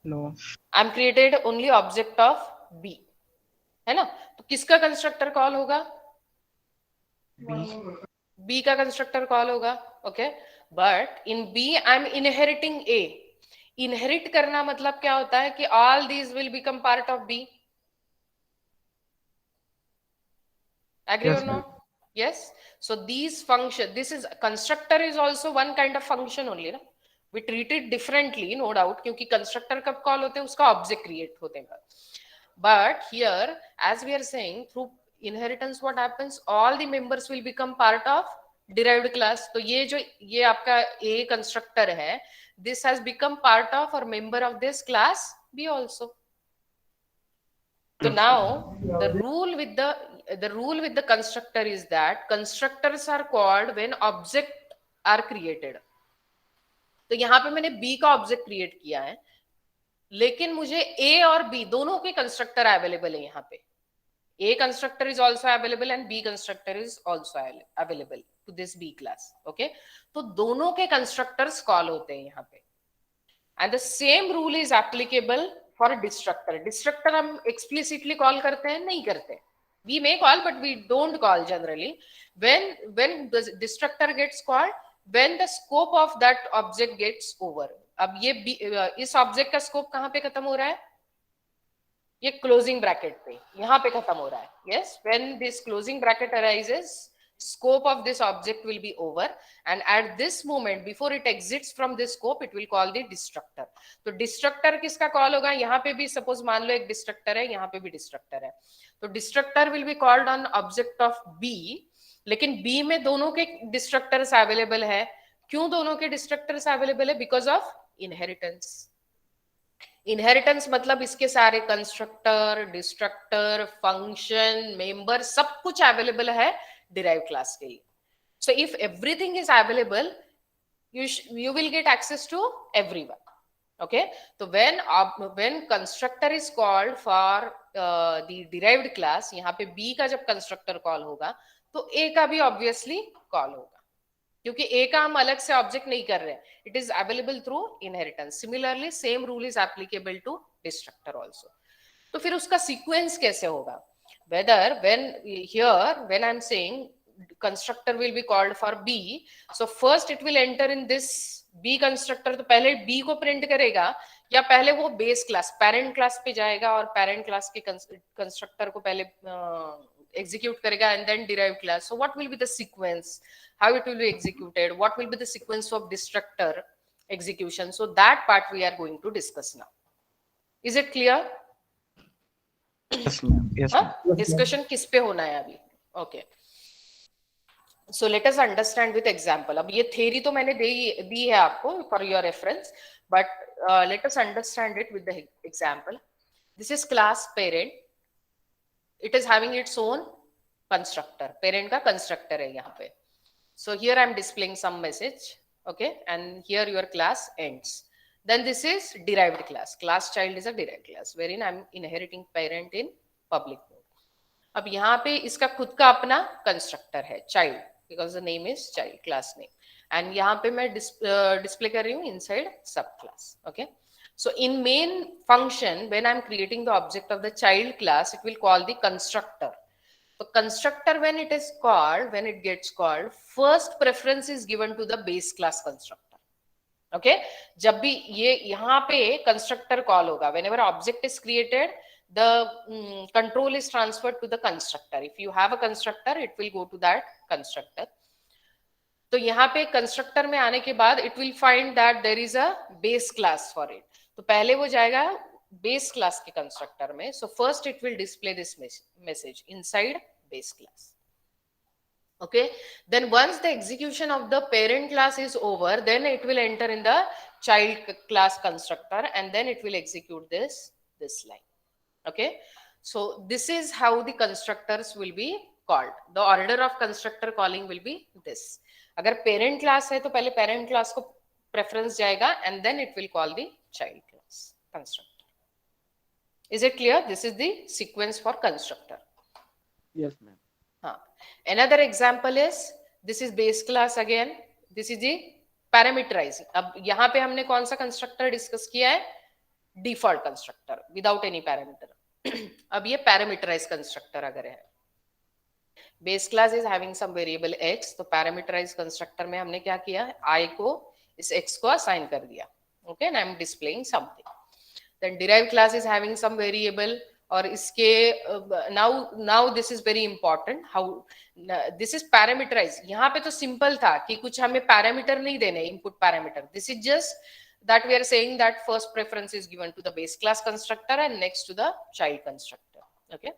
No. I'm created only object of B, है ना? तो किसका कंस्ट्रक्टर कॉल होगा? B का कंस्ट्रक्टर कॉल होगा. Okay, but in B I am inheriting A. Inherit करना मतलब क्या होता है कि all these will become part of B. Agree Yes, or no? Yes. So these function, this is constructor is also one kind of function only, ना? We treat it differently, no doubt, क्योंकि constructor कब call होते हैं, उसका object create होते हैं. But here, as we are saying, through inheritance, what happens? All the members will become part of derived class. तो ये आपका A constructor है, this has become part of or member of this class B also. So now the rule with the constructor is that constructors are called when object are created. तो यहाँ पे मैंने B का object create किया है, लेकिन मुझे A और B दोनों के कंस्ट्रक्टर अवेलेबल है. यहाँ पे A constructor is also available and B constructor is also available to this B class. Okay, तो दोनों के कंस्ट्रक्टर्स कॉल होते हैं यहाँ पे. And the same rule is applicable for destructor. Destructor हम explicitly call करते हैं? नहीं करते. We may call, but we don't call generally. When the destructor gets called, when the scope of that object gets over. अब ये इस object का scope कहाँ पे खत्म हो रहा है? ये क्लोजिंग ब्रैकेट पे, यहाँ पे खत्म हो रहा है. Yes, when this closing bracket arises, scope of this object will be over, and at this moment before it exits from this scope it will call the destructor. तो destructor किसका call होगा? यहाँ पे भी सपोज मान लो एक destructor है, यहाँ पे भी destructor है, तो destructor will be called on object of B. लेकिन B में दोनों के destructors अवेलेबल है. क्यों दोनों के destructors अवेलेबल है? Because of inheritance. इनहेरिटेंस मतलब इसके सारे कंस्ट्रक्टर, डिस्ट्रक्टर, फंक्शन, मेंबर सब कुछ अवेलेबल है डिराइव क्लास के लिए. So if everything is available, you will get access to everyone. Okay, तो when constructor is called for the derived class, यहाँ पे B का जब कंस्ट्रक्टर कॉल होगा तो A का भी ऑब्वियसली कॉल होगा. क्योंकि ए का हम अलग से ऑब्जेक्ट नहीं कर रहे हैं, it is available through inheritance. Similarly same rule is applicable to destructor also. तो फिर उसका सीक्वेंस कैसे होगा? Whether when I'm saying constructor will be called for B, so first it will enter in this B constructor. तो पहले B को print करेगा या पहले वो बेस क्लास पेरेंट क्लास पे जाएगा और पेरेंट क्लास के कंस्ट्रक्टर को पहले execute करेगा and then derived class. So what will be the sequence, how it will be executed, what will be the sequence of destructor execution? So that part we are going to discuss now. Is it clear? Yes, ma'am. Yes, ma'am. Discussion किस पे होना है अभी? Okay, so let us understand with example. अब ये theory तो मैंने दी है आपको for your reference, but let us understand it with the example. This is class parent, it is having its own constructor. Parent का कंस्ट्रक्टर है यहाँ पे. So here I am displaying some message, okay, and here your class ends. Then this is derived class. Class child is a derived class wherein I'm inheriting parent in public mode. अब यहाँ पे इसका खुद का अपना constructor है child, because the name is child, class name. And यहाँ पे मैं डिस्प्ले कर रही हूँ inside subclass. Okay. So in main function, when I'm creating the object of the child class, it will call the constructor. So constructor, when it is called, when it gets called, first preference is given to the base class constructor. Okay जब भी ये यहाँ पे constructor call होगा, whenever object is created, the control is transferred to the constructor. If you have a constructor, it will go to that constructor. तो यहाँ पे constructor में आने के बाद it will find that there is a base class for it. तो पहले वो जाएगा base class के कंस्ट्रक्टर में. So first it will display this message inside base class. Okay, then once the execution of the parent class is over, then it will enter in the child class constructor and then it will execute this line. Okay, so this is how the constructors will be called. The order of constructor calling will be this. अगर parent class है तो पहले parent class को preference जाएगा and then it will call the child class constructor. Is it clear? This is the sequence for constructor. Yes, ma'am. Another example is this is base class again. This is the parameterizing. अब यहाँ पे हमने कौन सा constructor discuss किया है? Default constructor without any parameter. अब ये पैरामीटराइज कंस्ट्रक्टर अगर है, base class is having some variable x, तो पैरामीटराइज कंस्ट्रक्टर में हमने क्या किया? I को इस x को असाइन कर दिया. Okay, and I am displaying something. Then derived class is having some variable, और इसके now this is very important, how this is parameterize. यहाँ पे तो सिंपल था कि कुछ हमें पैरामीटर नहीं देने, input parameter. This is just that we are saying that first preference is given to the base class constructor and next to the child constructor. Okay,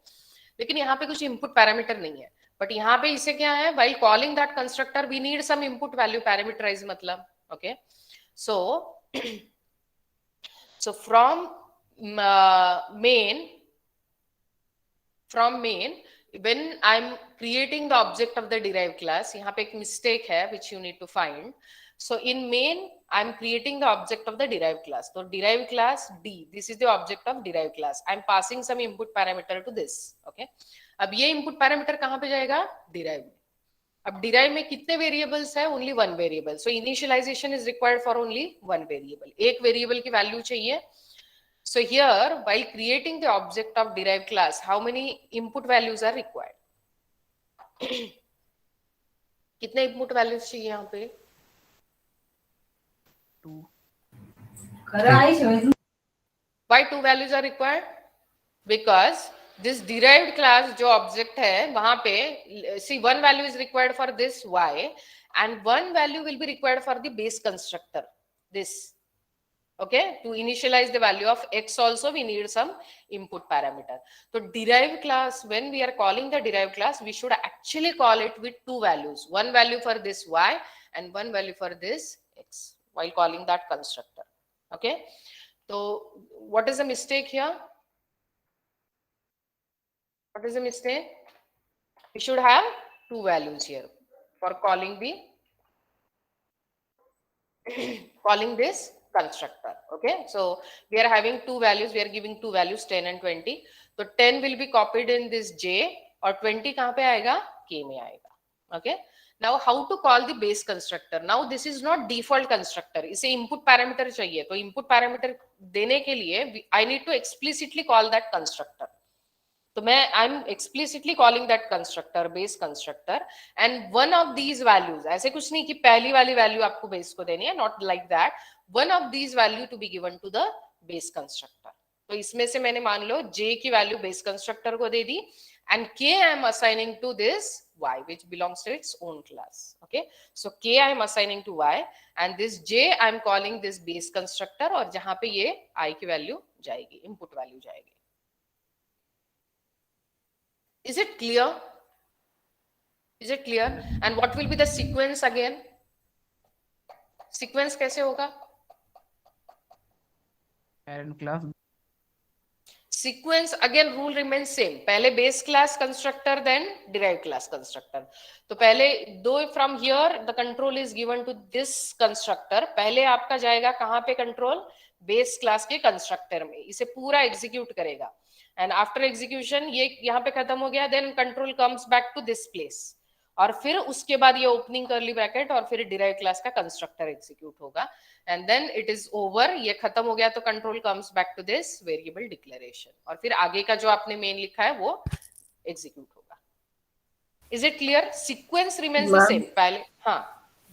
लेकिन यहाँ पे कुछ इनपुट पैरामीटर नहीं है, बट यहाँ पे इसे क्या है? While calling that constructor we need some input value. Parameterize मतलब okay, so from main, when I'm creating the object of the derived class, यहाँ पे एक mistake है which you need to find. So in main, I'm creating the object of the derived class. So derived class D, this is the object of derived class. I'm passing some input parameter to this. Okay. अब ये input parameter कहाँ पे जाएगा? Derive में. अब derive में कितने variables है? Only one variable. So initialization is required for only one variable. एक variable की value चाहिए. So here, while creating the object of derived class, how many input values are required? कितने input values चाहिए यहाँ पे? 2. Why 2 values are required? Because this derived class जो object है वहाँ पे, see, one value is required for this y and one value will be required for the base constructor, this. Okay, to initialize the value of x also we need some input parameter. So derived class, when we are calling the derived class, we should actually call it with two values, one value for this y and one value for this x while calling that constructor. Okay, so what is the mistake here? What is the mistake? We should have two values here for calling the calling this constructor. Okay, so we are having two values, we are giving two values 10 and 20. So 10 will be copied in this j और 20 कहाँ पे आएगा? K में आएगा. Okay, Now how to call the base constructor? Now this is not default constructor. इसे input parameter चाहिए, तो input parameter देने के लिए I need to explicitly call that constructor. तो मैं I'm explicitly calling that constructor base constructor, and one of these values, ऐसे कुछ नहीं कि पहली वाली वैल्यू आपको बेस को देनी है, not like that. One of these value to be given to the base constructor. तो इसमें से मैंने मान लो j की वैल्यू बेस कंस्ट्रक्टर को दे दी, and k I am assigning to this y which belongs to its own class. Okay, so k I am assigning to y, and this j I am calling this base constructor, और जहां पे ये I की value जाएगी, input value जाएगी. Is it clear? Is it clear? And what will be the sequence again? Sequence कैसे होगा? Parent class. Sequence again rule remains same. पहले base class constructor, then derived class constructor. तो पहले though from here the control is given to this constructor, पहले आपका जाएगा कहाँ पे control? Base class के constructor में. इसे पूरा execute करेगा. And after execution ये यहाँ पे खत्म हो गया, then control comes back to this place. और फिर उसके बाद ये opening curly bracket और फिर derived class का constructor execute होगा. And then it is over, ये खत्म हो गया तो control comes back to this variable declaration, और फिर आगे का जो आपने main लिखा है वो execute होगा. Is it clear? Sequence remains the same. पहले हाँ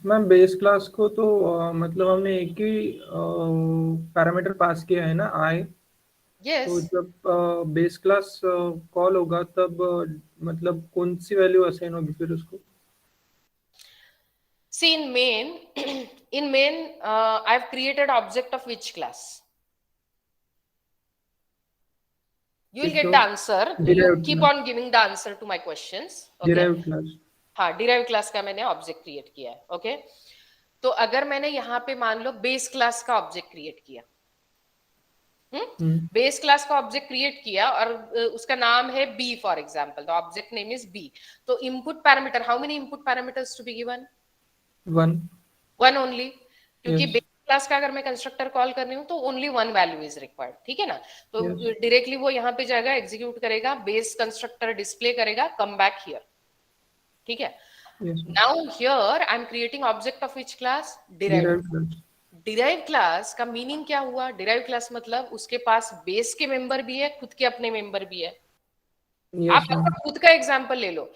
मैम बेस क्लास को तो मतलब हमने एक ही पैरामीटर पास किया है ना आई, yes. तो जब बेस क्लास कॉल होगा तब मतलब कौन सी वैल्यू असाइन होगी फिर उसको? See in main I've created object of which class? You will get the answer. You keep on giving the answer to my questions. Okay? Derived class. हाँ, derived class का मैंने object create किया है. Okay? तो अगर मैंने यहाँ पे मान लो base class का object create किया, base class का object create किया और उसका नाम है B for example. The object name is B. तो input parameter, how many input parameters to be given? One only. क्योंकि base class का अगर मैं constructor call कर रही हूँ तो only one value is required. ठीक है ना? तो directly वो यहाँ पे जाएगा, execute करेगा, base constructor display करेगा, come back here. ठीक है? Now here I am creating object of which class? Derived class. Derived class का meaning क्या हुआ? Derived class मतलब उसके पास base के member भी है, खुद के अपने member भी है. आप अपना खुद का example ले लो.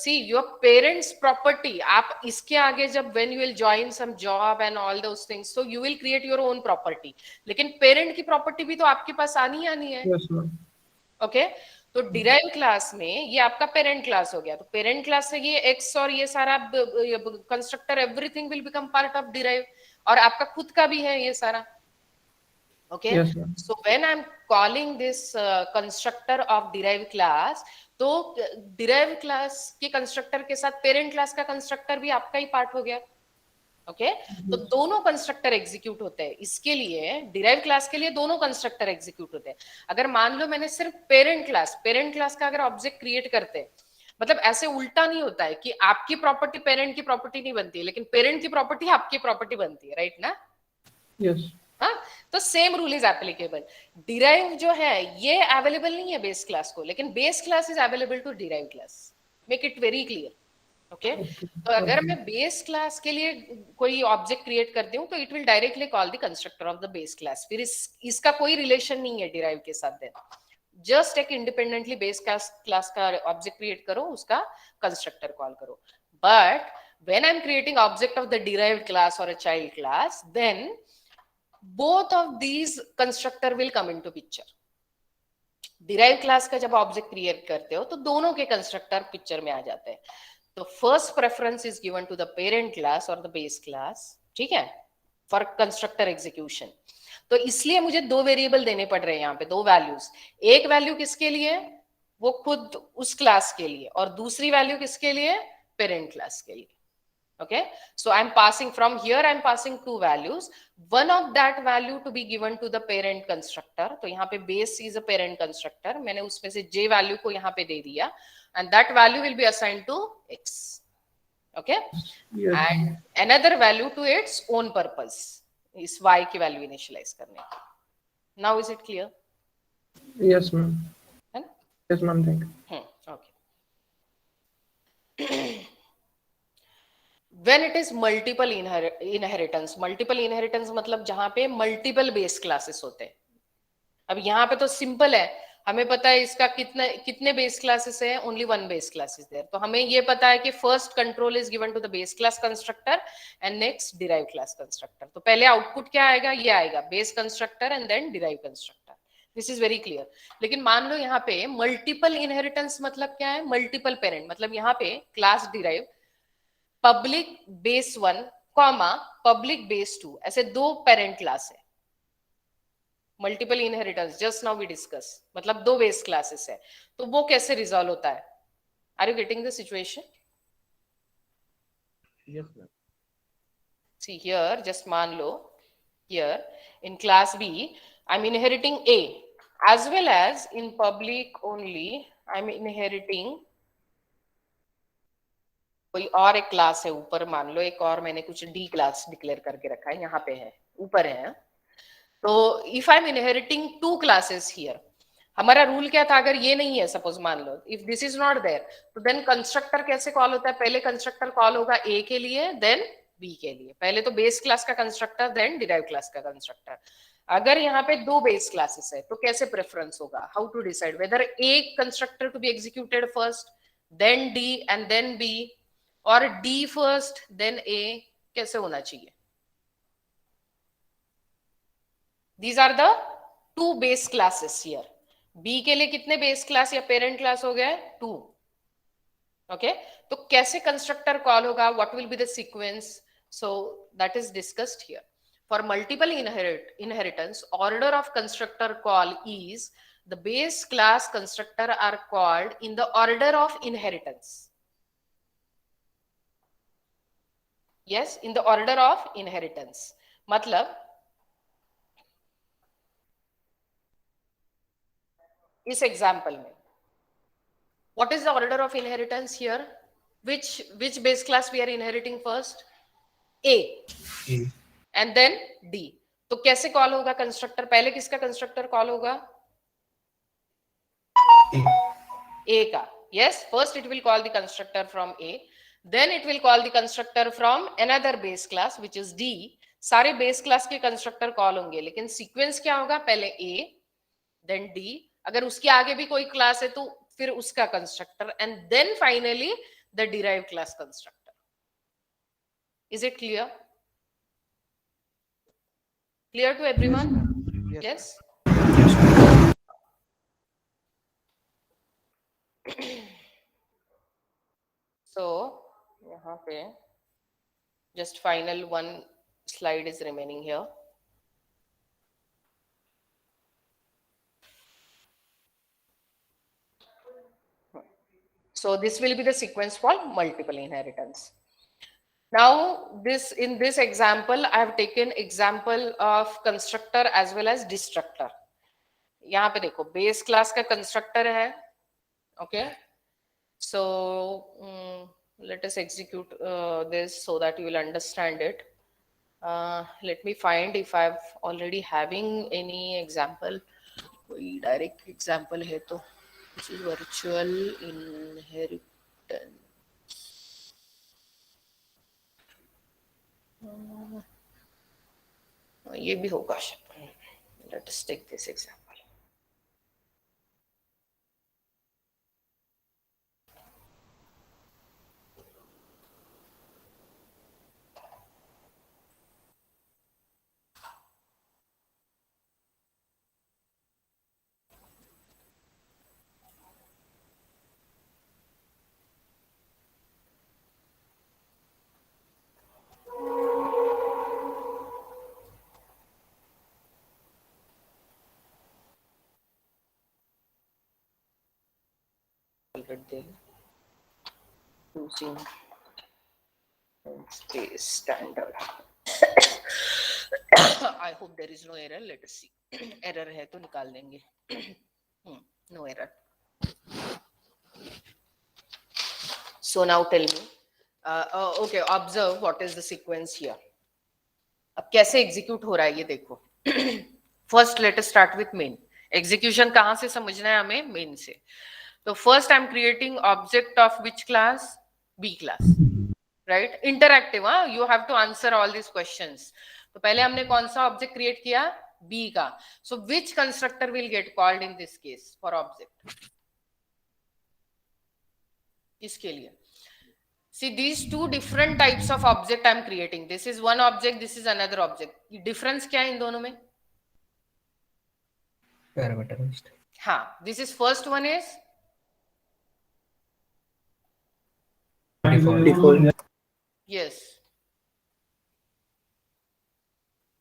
See your parents property, आप इसके आगे जब when you will join some job and all those things, so you will create your own property. लेकिन parent की property भी तो आपके पास आनी है. Yes, ma'am. Okay? तो डिराइव क्लास में ये आपका पेरेंट क्लास हो गया, तो पेरेंट क्लास से ये एक्स और ये सारा constructor everything will become part of derive, और आपका खुद का भी है ये सारा. Okay, so when I am calling this constructor of derive class, तो डिराइव क्लास के कंस्ट्रक्टर के साथ पेरेंट क्लास का कंस्ट्रक्टर भी आपका ही पार्ट हो गया. ओके, तो दोनों कंस्ट्रक्टर एग्जीक्यूट होते हैं. इसके लिए डिराइव क्लास के लिए दोनों कंस्ट्रक्टर एग्जीक्यूट होते हैं. अगर मान लो मैंने सिर्फ पेरेंट क्लास का अगर ऑब्जेक्ट क्रिएट करते हैं, मतलब ऐसे उल्टा नहीं होता है कि आपकी प्रॉपर्टी पेरेंट की प्रॉपर्टी नहीं बनती है, लेकिन पेरेंट की प्रॉपर्टी आपकी प्रॉपर्टी बनती है, राइट ना? यस. हाँ, तो same rule is applicable. Derive जो है ये अवेलेबल नहीं है बेस क्लास को, लेकिन base class is available to derive class. Make it very clear. Okay, तो अगर मैं बेस क्लास के लिए कोई ऑब्जेक्ट क्रिएट करती हूँ तो it will directly call the constructor of the base class. फिर इसका कोई रिलेशन नहीं है डिराइव के साथ. देन जस्ट एक इंडिपेंडेंटली बेस क्लास का ऑब्जेक्ट क्रिएट करो, उसका कंस्ट्रक्टर कॉल करो. But when I am creating object of the derived class और a child class, then both of these constructor will come into picture. Derive class का जब object create करते हो तो दोनों के कंस्ट्रक्टर पिक्चर में आ जाते हैं. तो first preference is given to the parent class और द बेस क्लास. ठीक है, फॉर कंस्ट्रक्टर एग्जीक्यूशन. तो इसलिए मुझे दो वेरिएबल देने पड़ रहे हैं यहाँ पे, दो वैल्यूज. एक वैल्यू किसके लिए? वो खुद उस क्लास के लिए, और दूसरी वैल्यू किसके लिए? पेरेंट क्लास के लिए. Okay, so I'm passing from here, I'm passing two values. One of that value to be given to the parent constructor. तो यहाँ पे base is a parent constructor. मैंने उसमें से j value को यहाँ पे दे दिया, and that value will be assigned to x. Okay, yes. And another value to its own purpose, इस y की value initialize करने की. Now is it clear? Yes, ma'am. Yes, ma'am. Thank you. Okay. when it is multiple inheritance मतलब जहां पे multiple base classes होते हैं. अब यहाँ पे तो सिंपल है, हमें पता है इसका कितने बेस क्लासेस है, only one base class is there. तो हमें ये पता है कि first control is given to the base class constructor and next derive class constructor. तो पहले आउटपुट क्या आएगा, ये आएगा base constructor and then derive constructor. This is very clear. लेकिन मान लो यहाँ पे मल्टीपल इनहेरिटेंस मतलब क्या है, मल्टीपल पेरेंट मतलब यहाँ पे class derive public base 1 comma public base 2 ऐसे दो पेरेंट क्लास है. Multiple inheritance just now we discuss मतलब दो बेस क्लासेस है. तो वो कैसे रिजॉल्व होता है? Are you getting the situation? Yes, ma'am. See here, just मान लो here in class B I'm inheriting A as well as in public only I'm inheriting कोई और एक क्लास है ऊपर, मान लो एक और मैंने कुछ D क्लास डिक्लेयर करके रखा है, यहाँ पे है ऊपर है. तो if I am inheriting two classes here, हमारा रूल क्या था, अगर ये नहीं है सपोज मान लो if this is not there, तो देन कंस्ट्रक्टर कैसे कॉल होता है, पहले कंस्ट्रक्टर कॉल होगा ए के लिए देन बी के लिए. पहले तो बेस क्लास का कंस्ट्रक्टर देन डिराइव क्लास का कंस्ट्रक्टर. अगर यहाँ पे दो बेस क्लासेस है तो कैसे प्रेफरेंस होगा, how to decide whether A constructor to be executed first then D and then B और डी फर्स्ट देन ए, कैसे होना चाहिए? These are the two base classes here. B के लिए कितने बेस क्लास या पेरेंट क्लास हो गए? 2. ओके, तो कैसे कंस्ट्रक्टर कॉल होगा, what will be the sequence? So that is discussed here. For multiple inheritance order of constructor call is the base class constructor are called in the order of inheritance. Yes, in the order of inheritance मतलब इस example में what is the order of inheritance here? Which base class we are inheriting first? A. And then D. तो कैसे call होगा constructor? पहले किसका constructor call होगा? A का. Yes, first it will call the constructor from A, then it will call the constructor from another base class which is D. सारे base class के constructor call होंगे, लेकिन sequence क्या होगा, पहले A then D, अगर उसके आगे भी कोई क्लास है तो फिर उसका constructor and then finally the derive class constructor. Is it clear? Clear to everyone? Yes. So यहाँ पे just final one slide is remaining here. So this will be the sequence for multiple inheritance. Now in this example, I have taken example of constructor as well as destructor. यहाँ पे देखो base class का constructor है, okay? So let us execute this so that you will understand it. Let me find if I have already having any example. कोई direct example है तो. This is virtual inheritance. ये भी होगा. Let us take this example. Using space standard. I hope there is no error. Let us see. Error है तो निकाल देंगे. No error. So now tell me. Okay, observe what is the sequence here. अब कैसे execute हो रहा है ये देखो. First let us start with main. Execution कहाँ से समझना है हमें? Main से. So first I'm creating object of which class? B class. Right, interactive, हाँ, you have to answer all this questions. तो पहले हमने कौन सा ऑब्जेक्ट क्रिएट किया, बी का। So which constructor will get called in this case for object, इसके लिए see these two different types of object I am creating, this is one object, this is another object, difference क्या है इन दोनों में? Parameterized. हाँ, this is first one is Default. yes,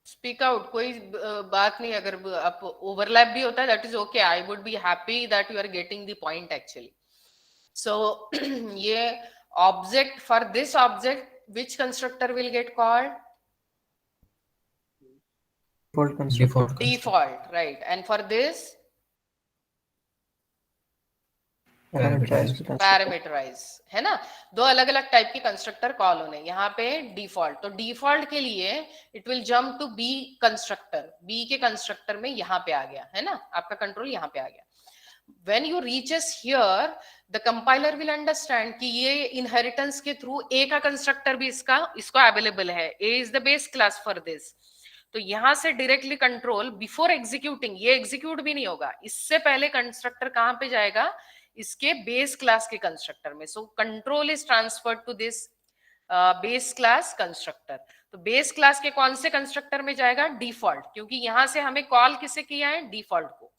speak out, कोई बात नहीं, अगर आप ओवरलैप भी होता है that is okay, I would be happy that you are getting the point actually. So ये object, for this object which constructor will get called? Default constructor. Default, right, and for this parameterize, है ना, दो अलग अलग type के constructor call होने, यहाँ पे डिफॉल्ट, तो डिफॉल्ट के लिए it will jump to B constructor, B के कंस्ट्रक्टर में यहाँ पे आ गया, है ना, आपका कंट्रोल यहाँ पे आ गया। When you reaches here, the compiler will understand कि ये inheritance के थ्रू A का कंस्ट्रक्टर भी इसको अवेलेबल है, A is the base class for this, तो यहाँ से डायरेक्टली कंट्रोल बिफोर एग्जीक्यूटिंग, ये एग्जीक्यूट भी नहीं होगा, इससे पहले कंस्ट्रक्टर कहाँ पे जाएगा, इसके बेस क्लास के कंस्ट्रक्टर में। So control is transferred to this base class constructor, तो बेस क्लास के कौन से कंस्ट्रक्टर में जाएगा, डिफॉल्ट, क्योंकि यहां से हमें कॉल किसे किया है, डिफॉल्ट को,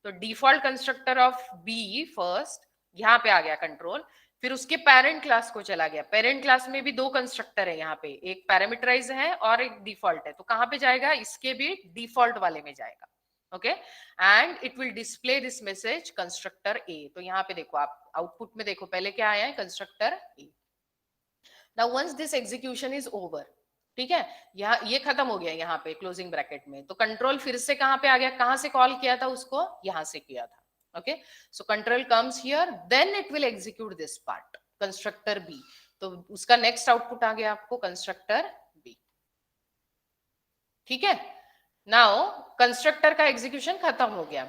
तो default constructor of B first, यहाँ पे आ गया कंट्रोल, फिर उसके पेरेंट क्लास को चला गया, पेरेंट क्लास में भी दो कंस्ट्रक्टर है यहाँ पे, एक पैरामीटराइज है और एक डिफॉल्ट है, तो कहाँ पे जाएगा, इसके भी डिफॉल्ट वाले में जाएगा, okay, and it will display this message constructor A, तो यहाँ पे देखो आप आउटपुट में देखो पहले क्या आया है, constructor A. Now once this execution is over, ठीक है, यहाँ ये खत्म हो गया यहाँ पे क्लोजिंग ब्रैकेट में, तो कंट्रोल फिर से कहाँ पे आ गया, कहाँ से कॉल किया था उसको, यहाँ से किया था, okay, so control comes here, then it will execute this part constructor B, तो उसका नेक्स्ट आउटपुट आ गया आपको कंस्ट्रक्टर बी, ठीक है। नाउ कंस्ट्रक्टर का एग्जीक्यूशन खत्म हो गया,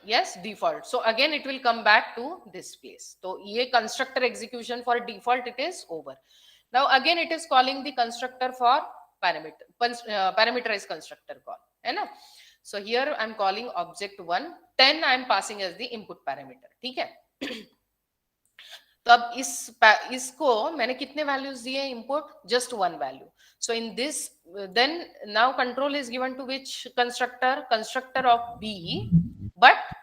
yes, default, so again it will come back to this place, तो ये constructor execution for default it is over. Now again it is calling the constructor for parameterized constructor call, है ना, so here I am calling object 1, 10 I am passing as the input parameter, ठीक है। तो अब इसको मैंने कितने values दिए input, just one value, so in this then now control is given to which constructor, constructor of B but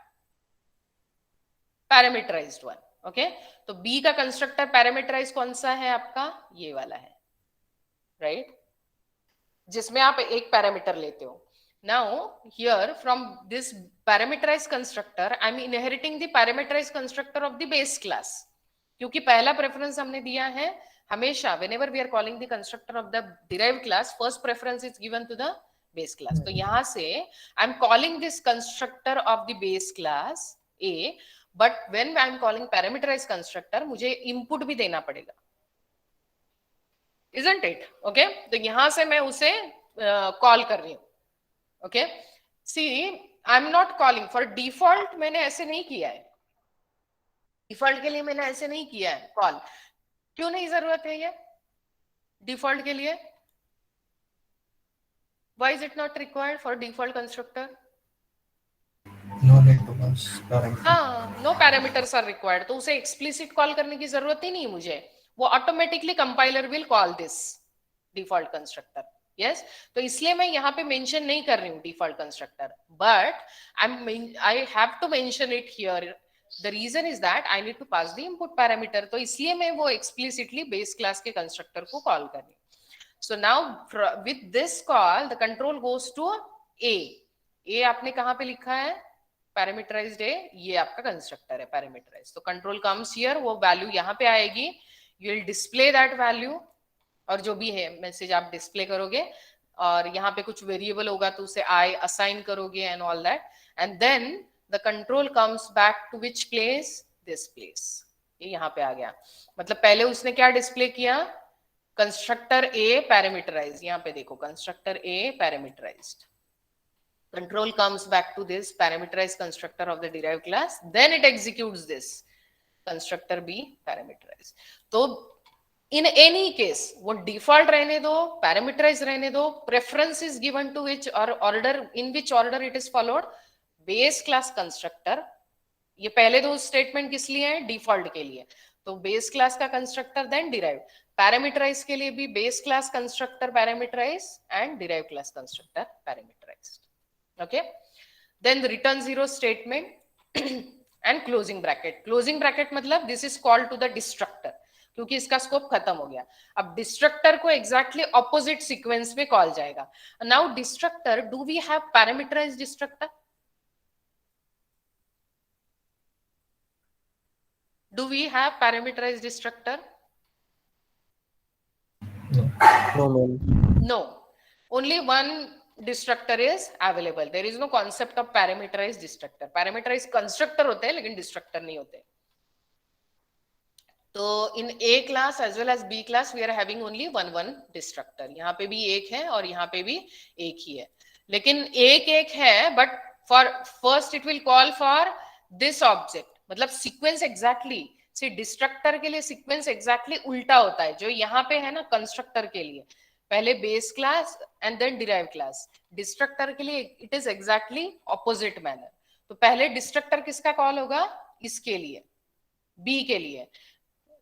parameterized one, okay, तो B का कंस्ट्रक्टर पैरामीटराइज कौन सा है आपका, ये वाला है, राइट, जिसमें आप एक पैरामीटर लेते हो। Now here from this parameterize constructor I am inheriting the parameterize constructor of the base class, क्योंकि पहला प्रेफरेंस हमने दिया है हमेशा, whenever we are calling the constructor of the derived class, first preference is given to the base class, तो यहां से I am calling this constructor of the base class A, but when I am calling parameterized constructor मुझे input भी देना पड़ेगा, isn't it, okay, तो यहां से मैं उसे कॉल कर रही हूँ, okay, see I am not calling for default, मैंने ऐसे नहीं किया है, डिफॉल्ट के लिए मैंने ऐसे नहीं किया है कॉल, क्यों नहीं जरूरत है ये डिफॉल्ट के लिए, why is it not required for default constructor, No need to pass parameter. हाँ, नो पैरामीटर्स आर रिक्वायर्ड, तो उसे एक्सप्लिसिट कॉल करने की जरूरत ही नहीं मुझे, वो automatically compiler will call this default constructor, yes, तो इसलिए मैं यहाँ पे मेंशन नहीं कर रही हूँ default constructor, but I have to mention it here, the reason is that I need to pass the input parameter, तो इसलिए मैं वो explicitly base class के constructor को call कर रही हूँ। So now with this call the control goes to A आपने कहाँ पे लिखा है, parameterized A, ये आपका constructor है parameterized, तो control comes here, वो value यहाँ पे आएगी, you will display that value, और जो भी है मैसेज आप डिस्प्ले करोगे, और यहाँ पे कुछ वेरिएबल होगा तो उसे I assign करोगे and all that, and then the control comes back to which place, this place, ये यहाँ पे आ गया, मतलब पहले उसने क्या डिस्प्ले किया, कंस्ट्रक्टर A पैरामीटराइज, यहाँ पे देखो constructor A parameterized, control comes back to this parameterized constructor of the derived class, then it executes this constructor B parameterized, तो इन एनी केस वो डिफॉल्ट रहने दो, पैरामीटराइज रहने दो, प्रेफरेंस इज गिवन टू विच और order, in which order it is followed, base class constructor. ये पहले दो स्टेटमेंट किस लिए है? डिफॉल्ट के लिए। तो बेस क्लास का कंस्ट्रक्टर देन डिराइव। पैरामीटराइज के लिए भी base class constructor parameterize and derive class constructor parameterized. Okay, then return zero statement and closing bracket. Closing bracket मतलब this is called to the destructor, क्योंकि इसका scope खत्म हो गया। अब डिस्ट्रक्टर को एग्जैक्टली ऑपोजिट सीक्वेंस में कॉल जाएगा। Now destructor, do we have parameterized destructor? Do we have parameterized destructor? No, ma'am. No. Only one destructor is available. There is no concept of parameterized destructor. Parameterized constructor होते हैं लेकिन destructor नहीं होते। तो in A class as well as B class we are having only one destructor. यहाँ पे भी एक है और यहाँ पे भी एक ही है, लेकिन एक है, but for first it will call for this object। मतलब सीक्वेंस एग्जैक्टली सी डिस्ट्रक्टर के लिए सीक्वेंस एग्जैक्टली उल्टा होता है जो यहाँ पे है ना कंस्ट्रक्टर के लिए, पहले base class and then derive class. Destructor के लिए it is exactly opposite manner. तो पहले डिस्ट्रक्टर किसका कॉल होगा? इसके लिए, बी के लिए,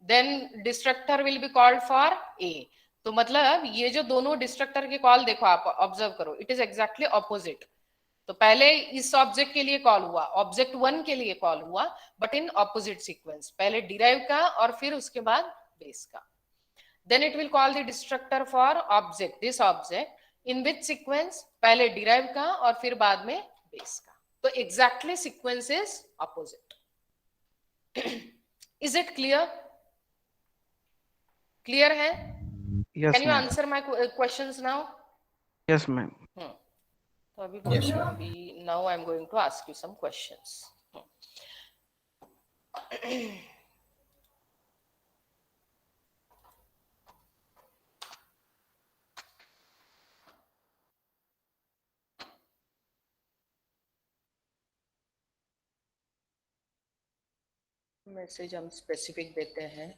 then destructor will be called for A. तो मतलब ये जो दोनों डिस्ट्रक्टर के कॉल देखो, आप ऑब्जर्व करो, इट इज एग्जैक्टली ऑपोजिट। तो पहले इस ऑब्जेक्ट के लिए कॉल हुआ, ऑब्जेक्ट 1 के लिए कॉल हुआ, बट इन ऑपोजिट सीक्वेंस, पहले डिराइव का और फिर उसके बाद बेस का। Then it will call the destructor for object, this object, in which sequence? पहले डिराइव का और फिर बाद में बेस का। तो exactly sequence is opposite. Is it clear? Clear है? Yes, can you ma'am. Answer my questions now? Yes, ma'am. तो अभी Yes, अभी now I am going to ask you some questions. Message हम स्पेसिफिक देते हैं।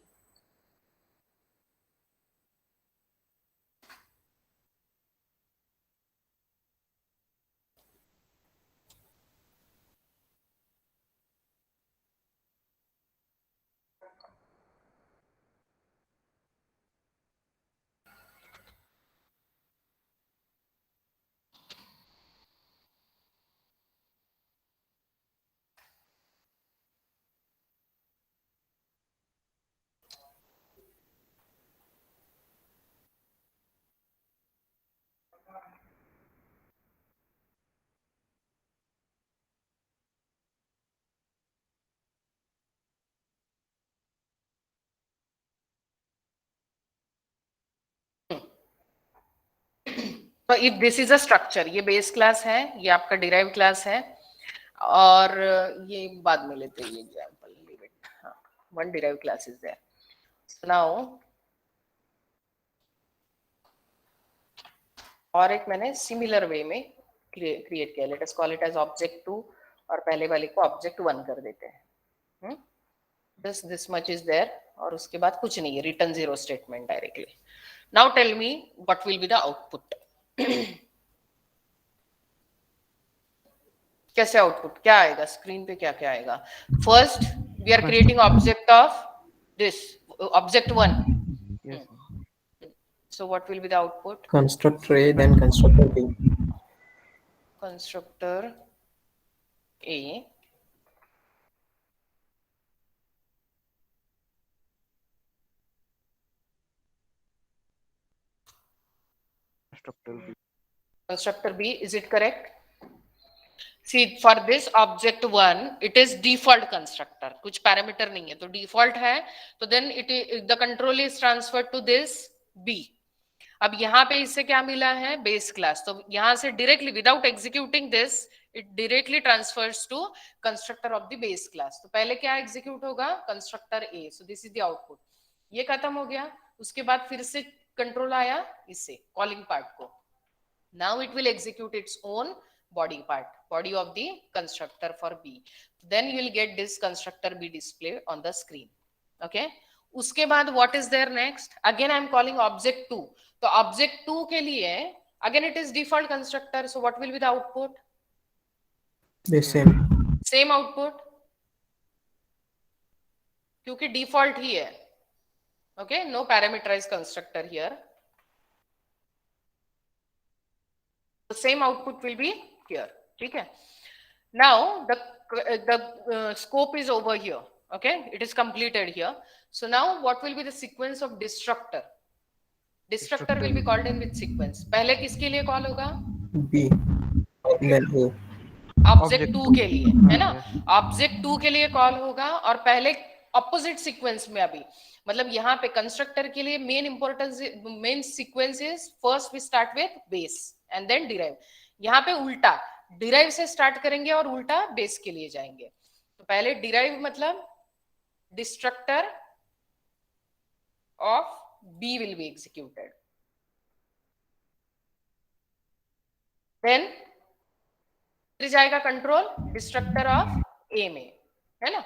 तो if this is a structure, ये base class है, ये आपका डिराइव क्लास है, और ये बाद में लेते हैं एग्जांपल, लीव इट। हाँ, one derive class is there. Now और एक मैंने सिमिलर वे में क्रिएट किया, let us call it as object 2 और पहले वाले को ऑब्जेक्ट 1 कर देते हैं। दिस मच इज देयर, और उसके बाद कुछ नहीं है, return zero statement directly. Now tell me what will be the output. कैसे आउटपुट, क्या आएगा स्क्रीन पे, क्या क्या आएगा? First we are creating object of this object 1। Yes, ma'am. So what will be the output? Constructor A, then constructor B. Constructor A, Constructor B. constructor B, is it correct? See, for this object 1 it is default constructor, कुछ parameter नहीं है, तो default है, तो then it the control is transferred to this B। अब यहाँ पे इससे क्या मिला है? Base class. तो यहाँ से directly without executing this it directly transfers to constructor of the base class. तो पहले क्या एग्जीक्यूट होगा? Constructor A। So this is the output. ये खत्म हो गया, उसके बाद फिर से कंट्रोल आया इससे कॉलिंग पार्ट को। Now it will execute its own body part, body of the constructor for B. Then you will get this constructor B display on the screen. Okay, उसके बाद what is there next? Again I'm calling object 2. तो object 2 के लिए again it is default constructor. So what will be the output? The same. Same output. क्योंकि default ही है. Okay, no parameterized constructor here. The same output will be here. Okay. Now the scope is over here. Okay, it is completed here. So now what will be the sequence of destructor? Destructor will be called in which sequence? पहले किसके लिए call होगा? B. Then O. Object 2 के लिए, है ना? Object 2 के लिए call होगा और पहले opposite sequence में अभी मतलब यहाँ पे constructor के लिए main sequence is first we start with base and then derive. यहाँ पे उल्टा derive से start करेंगे और उल्टा base के लिए जाएंगे. तो पहले derive मतलब destructor of B will be executed. Then फिर जाएगा कंट्रोल डिस्ट्रक्टर ऑफ ए में, है ना?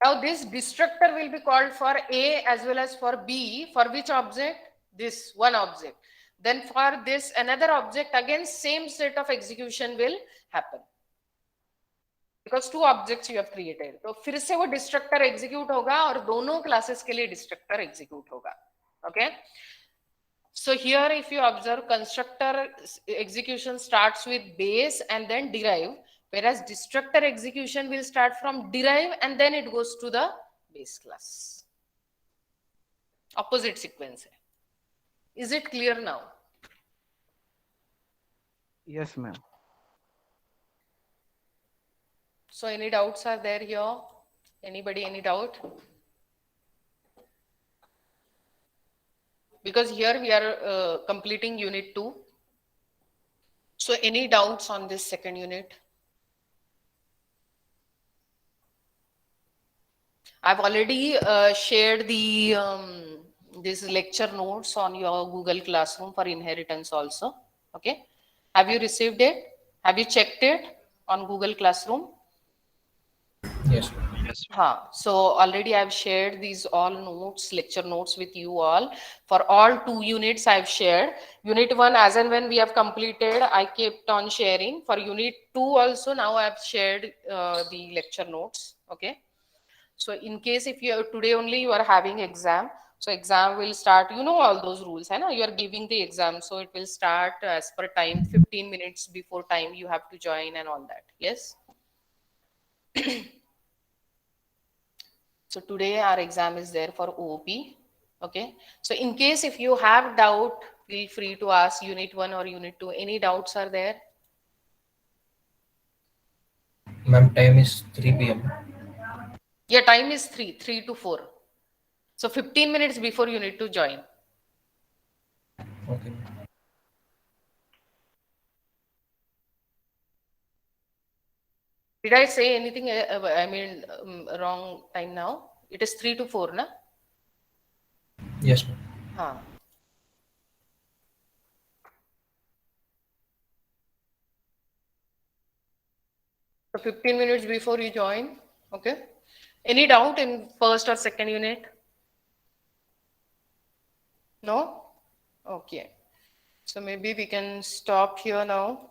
Now this destructor will be called for A as well as for B. For which object? This one object. Then for this another object, again same set of execution will happen. Because two objects you have created. तो फिर से वो destructor execute होगा और दोनों classes के लिए destructor execute होगा. Okay? So here if you observe, constructor execution starts with base and then derive, whereas destructor execution will start from derive and then it goes to the base class. Opposite sequence. Is it clear now? Yes, ma'am. So any doubts are there here? Anybody, any doubt? Because here we are completing unit 2. So any doubts on this second unit? I've already shared the these lecture notes on your Google Classroom for inheritance also. Okay. Have you received it? Have you checked it on Google Classroom? Yes. So already I've shared these all notes, lecture notes with you all. For all 2 units I've shared. Unit 1 as and when we have completed, I kept on sharing. For unit 2 also now I've shared the lecture notes. Okay. So in case if you today only you are having exam, so exam will start, you know all those rules, hai na? You are giving the exam, so it will start as per time, 15 minutes before time you have to join and all that. Yes. So today our exam is there for OOP. Okay. So in case if you have doubt, feel free to ask unit 1 or unit 2. Any doubts are there? Ma'am, time is 3 p.m. Yeah, time is 3 to 4. So 15 minutes before you need to join. Okay. Did I say anything, wrong time now? It is 3 to 4, na? Yes, ma'am. Haan. So 15 minutes before you join, okay? Any doubt in first or second unit? No? Okay. So maybe we can stop here now.